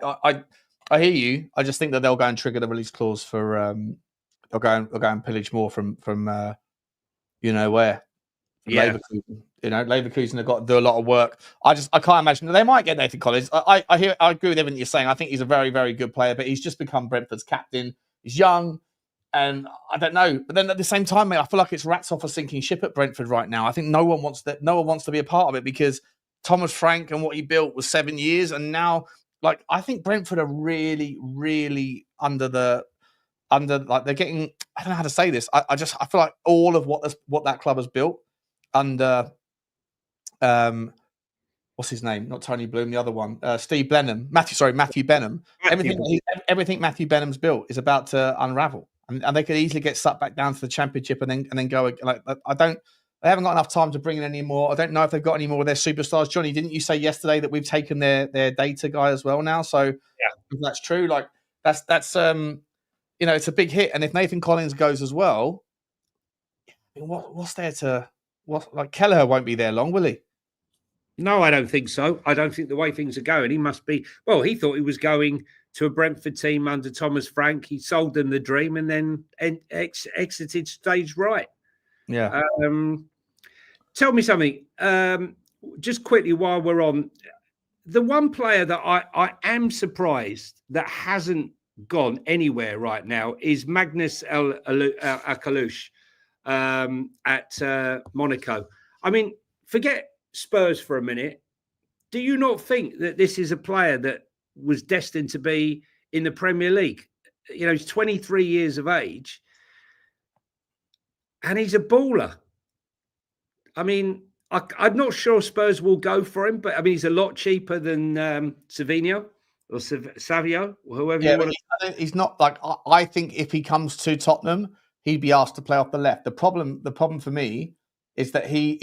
I hear you. I just think that they'll go and trigger the release clause for. They'll go and pillage more from you know where. Leverkusen. You know, Leverkusen have got to do a lot of work. I can't imagine they might get Nathan Collins. I agree with everything you're saying. I think he's a very, very good player, but he's just become Brentford's captain. He's young. And I don't know, but then at the same time, mate, I feel like it's rats off a sinking ship at Brentford right now. I think no one wants to be a part of it because Thomas Frank and what he built was 7 years, and now, like, I think Brentford are really, really under like they're getting. I don't know how to say this. I feel like all of what that club has built under what's his name? Not Tony Bloom, the other one, Steve Benham, Matthew Benham. Everything Matthew Benham's built is about to unravel. And they could easily get sucked back down to the Championship and then go. Like they haven't got enough time to bring in any more. I don't know if they've got any more of their superstars. Johnny, didn't you say yesterday that we've taken their data guy as well now? So if that's true, like that's it's a big hit. And if Nathan Collins goes as well, I mean, what's there to like Kelleher won't be there long, will he? No, I don't think so. I don't think the way things are going, he must be. Well, he thought he was going to a Brentford team under Thomas Frank. He sold them the dream and then exited stage right. Yeah. Tell me something. Just quickly while we're on, the one player that I am surprised that hasn't gone anywhere right now is Magnus Akalush at Monaco. I mean, forget Spurs for a minute. Do you not think that this is a player that was destined to be in the Premier League? You know, he's 23 years of age and he's a baller. I mean, I'm not sure Spurs will go for him, but I mean, he's a lot cheaper than Savinho or Savio, or whoever you want to. He's not like, I think if he comes to Tottenham, he'd be asked to play off the left. The problem for me is that he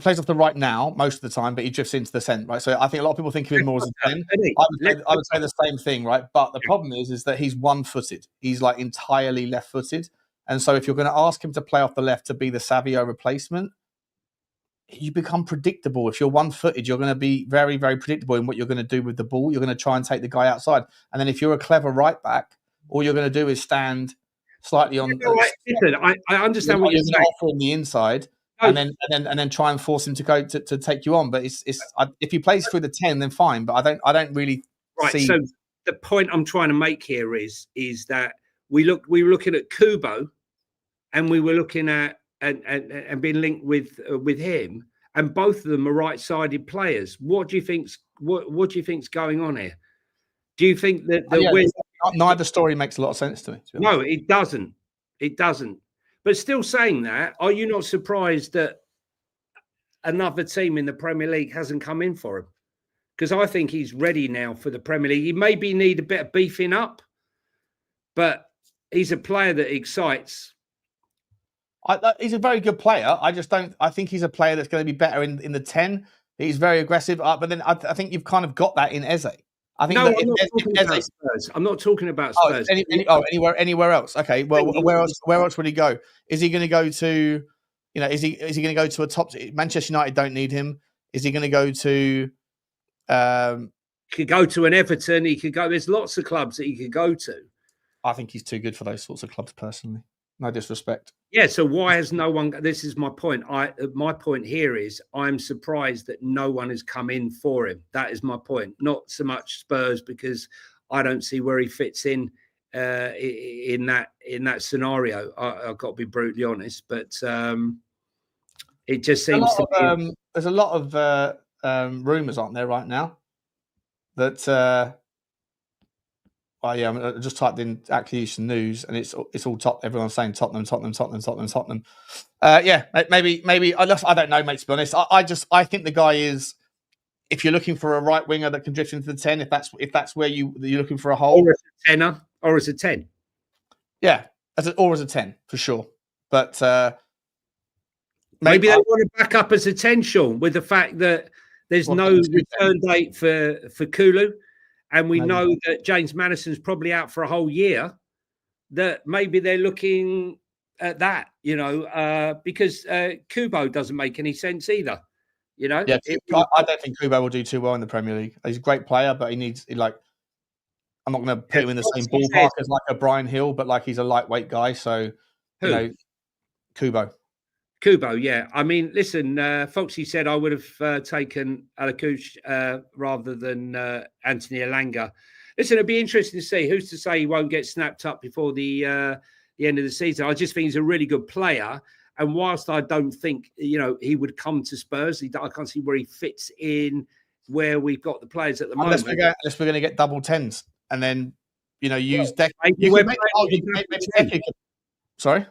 plays off the right now most of the time, but he drifts into the centre, right? So I think a lot of people think of him more as a 10. I would say the same thing, right? But the problem is that he's one-footed. He's like entirely left-footed. And so if you're going to ask him to play off the left to be the Savio replacement, you become predictable. If you're one-footed, you're going to be very, very predictable in what you're going to do with the ball. You're going to try and take the guy outside. And then if you're a clever right-back, all you're going to do is stand slightly on... Listen, I understand what you're saying. Offer on the inside... And then try and force him to go to take you on. But if he plays through the 10, then fine. But I don't really see. So the point I'm trying to make here is that we were looking at Kubo, and we were looking at and being linked with him, and both of them are right-sided players. What do you think's going on here? Do you think that neither story makes a lot of sense to me? To no, it doesn't. It doesn't. But still saying that, are you not surprised that another team in the Premier League hasn't come in for him? Because I think he's ready now for the Premier League. He maybe need a bit of beefing up, but he's a player that excites. He's a very good player. I think he's a player that's going to be better in the 10. He's very aggressive. But then I think you've kind of got that in Eze. I think I'm not talking about Spurs. Anywhere else? Okay. Well, where else would he go? Is he going to go to? Is he going to go to a top? Manchester United don't need him. Is he going to go to? He could go to an Everton. He could go. There's lots of clubs that he could go to. I think he's too good for those sorts of clubs, personally. No disrespect. Yeah. So why has no one? This is my point. My point here is I'm surprised that no one has come in for him. That is my point. Not so much Spurs, because I don't see where he fits in that scenario. I've got to be brutally honest, but it just seems there's a lot of rumours, aren't there, right now? That I just typed in Acquisition News, and it's all top. Everyone's saying Tottenham. Maybe I don't know, mate. To be honest, I think the guy is. If you're looking for a right winger that can drift into the 10, if that's where you're looking for a hole, or as a 10, yeah, as a 10 for sure. But maybe they want to back up as a 10, Sean, with the fact that There's Well, no it's good return date for Kulu, and we No. know that James Maddison's probably out for a whole year. That maybe they're looking at that, because Kubo doesn't make any sense either. Yeah, I don't think Kubo will do too well in the Premier League. He's a great player, but I'm not going to put him in the same ballpark as like a Brian Hill, but like he's a lightweight guy. So, Kubo. Kubo, yeah. I mean, listen, Foxy said I would have taken Alakush rather than Anthony Elanga. Listen, it'd be interesting to see. Who's to say he won't get snapped up before the end of the season? I just think he's a really good player. And whilst I don't think, he would come to Spurs, I can't see where he fits in where we've got the players at the moment. Unless we're going to get double tens and then, use Deck. Sorry?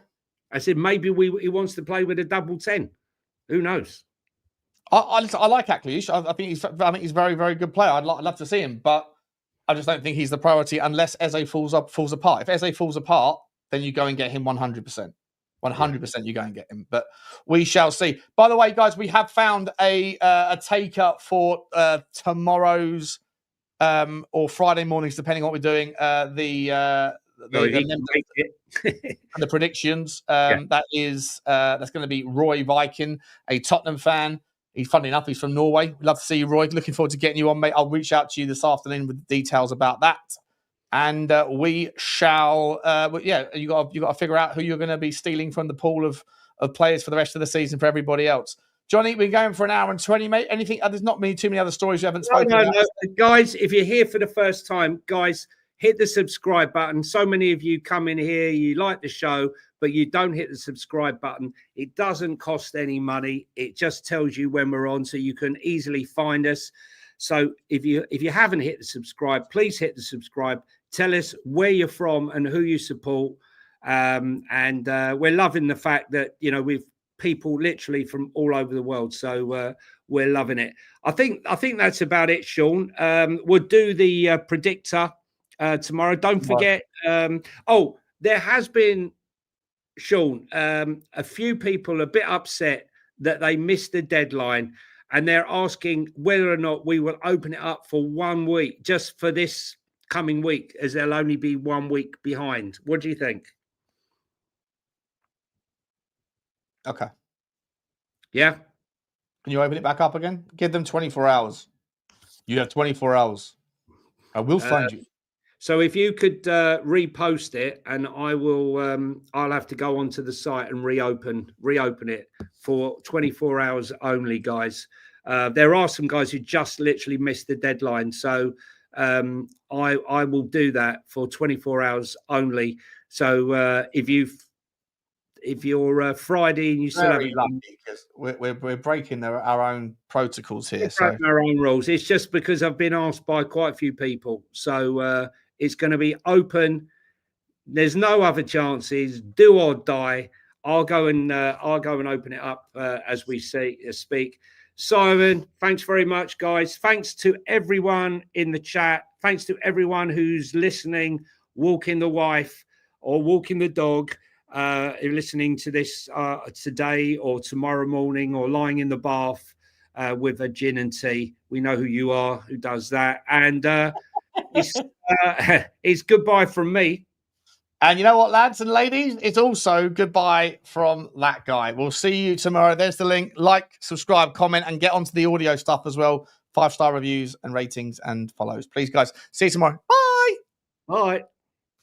I said maybe he wants to play with a double 10. Who knows? I like Akliush. I think he's a very, very good player. I'd love to see him, but I just don't think he's the priority unless Eze falls apart. If Eze falls apart, then you go and get him 100%. 100% you go and get him. But we shall see. By the way, guys, we have found a taker for tomorrow's or Friday mornings, depending on what we're doing. The predictions. That's going to be Roy Viking, a Tottenham fan. Funny enough, he's from Norway. We'd love to see you, Roy. Looking forward to getting you on, mate. I'll reach out to you this afternoon with details about that. And we shall, you got to figure out who you're going to be stealing from the pool of players for the rest of the season for everybody else. Johnny, we're going for an hour and 20, mate. Anything? There's not too many other stories you haven't spoken about. No. Guys, if you're here for the first time, guys, hit the subscribe button. So many of you come in here, you like the show, but you don't hit the subscribe button. It doesn't cost any money. It just tells you when we're on, so you can easily find us. So if you haven't hit the subscribe, please hit the subscribe. Tell us where you're from and who you support. And we're loving the fact that, we've people literally from all over the world. So we're loving it. I think that's about it, Sean. We'll do the predictor tomorrow. Don't forget. There has been, Sean, a few people a bit upset that they missed the deadline. And they're asking whether or not we will open it up for 1 week, just for this coming week, as they'll only be 1 week behind. What do you think? Okay. Yeah. Can you open it back up again? Give them 24 hours. You have 24 hours. I will find you. So if you could repost it, and I will, I'll have to go onto the site and reopen it for 24 hours only, guys. There are some guys who just literally missed the deadline, so I will do that for 24 hours only. So if you're Friday and you still have because we're breaking our own protocols here. So our own rules. It's just because I've been asked by quite a few people. So it's going to be open. There's no other chances. Do or die. I'll go and open it up as we speak. Simon, thanks very much, guys. Thanks to everyone in the chat. Thanks to everyone who's listening, walking the wife or walking the dog. Listening to this today or tomorrow morning, or lying in the bath with a gin and tea. We know who you are, who does that. And it's goodbye from me. And you know what, lads and ladies? It's also goodbye from that guy. We'll see you tomorrow. There's the link. Like, subscribe, comment, and get onto the audio stuff as well. 5-star reviews and ratings and follows. Please, guys. See you tomorrow. Bye. Bye.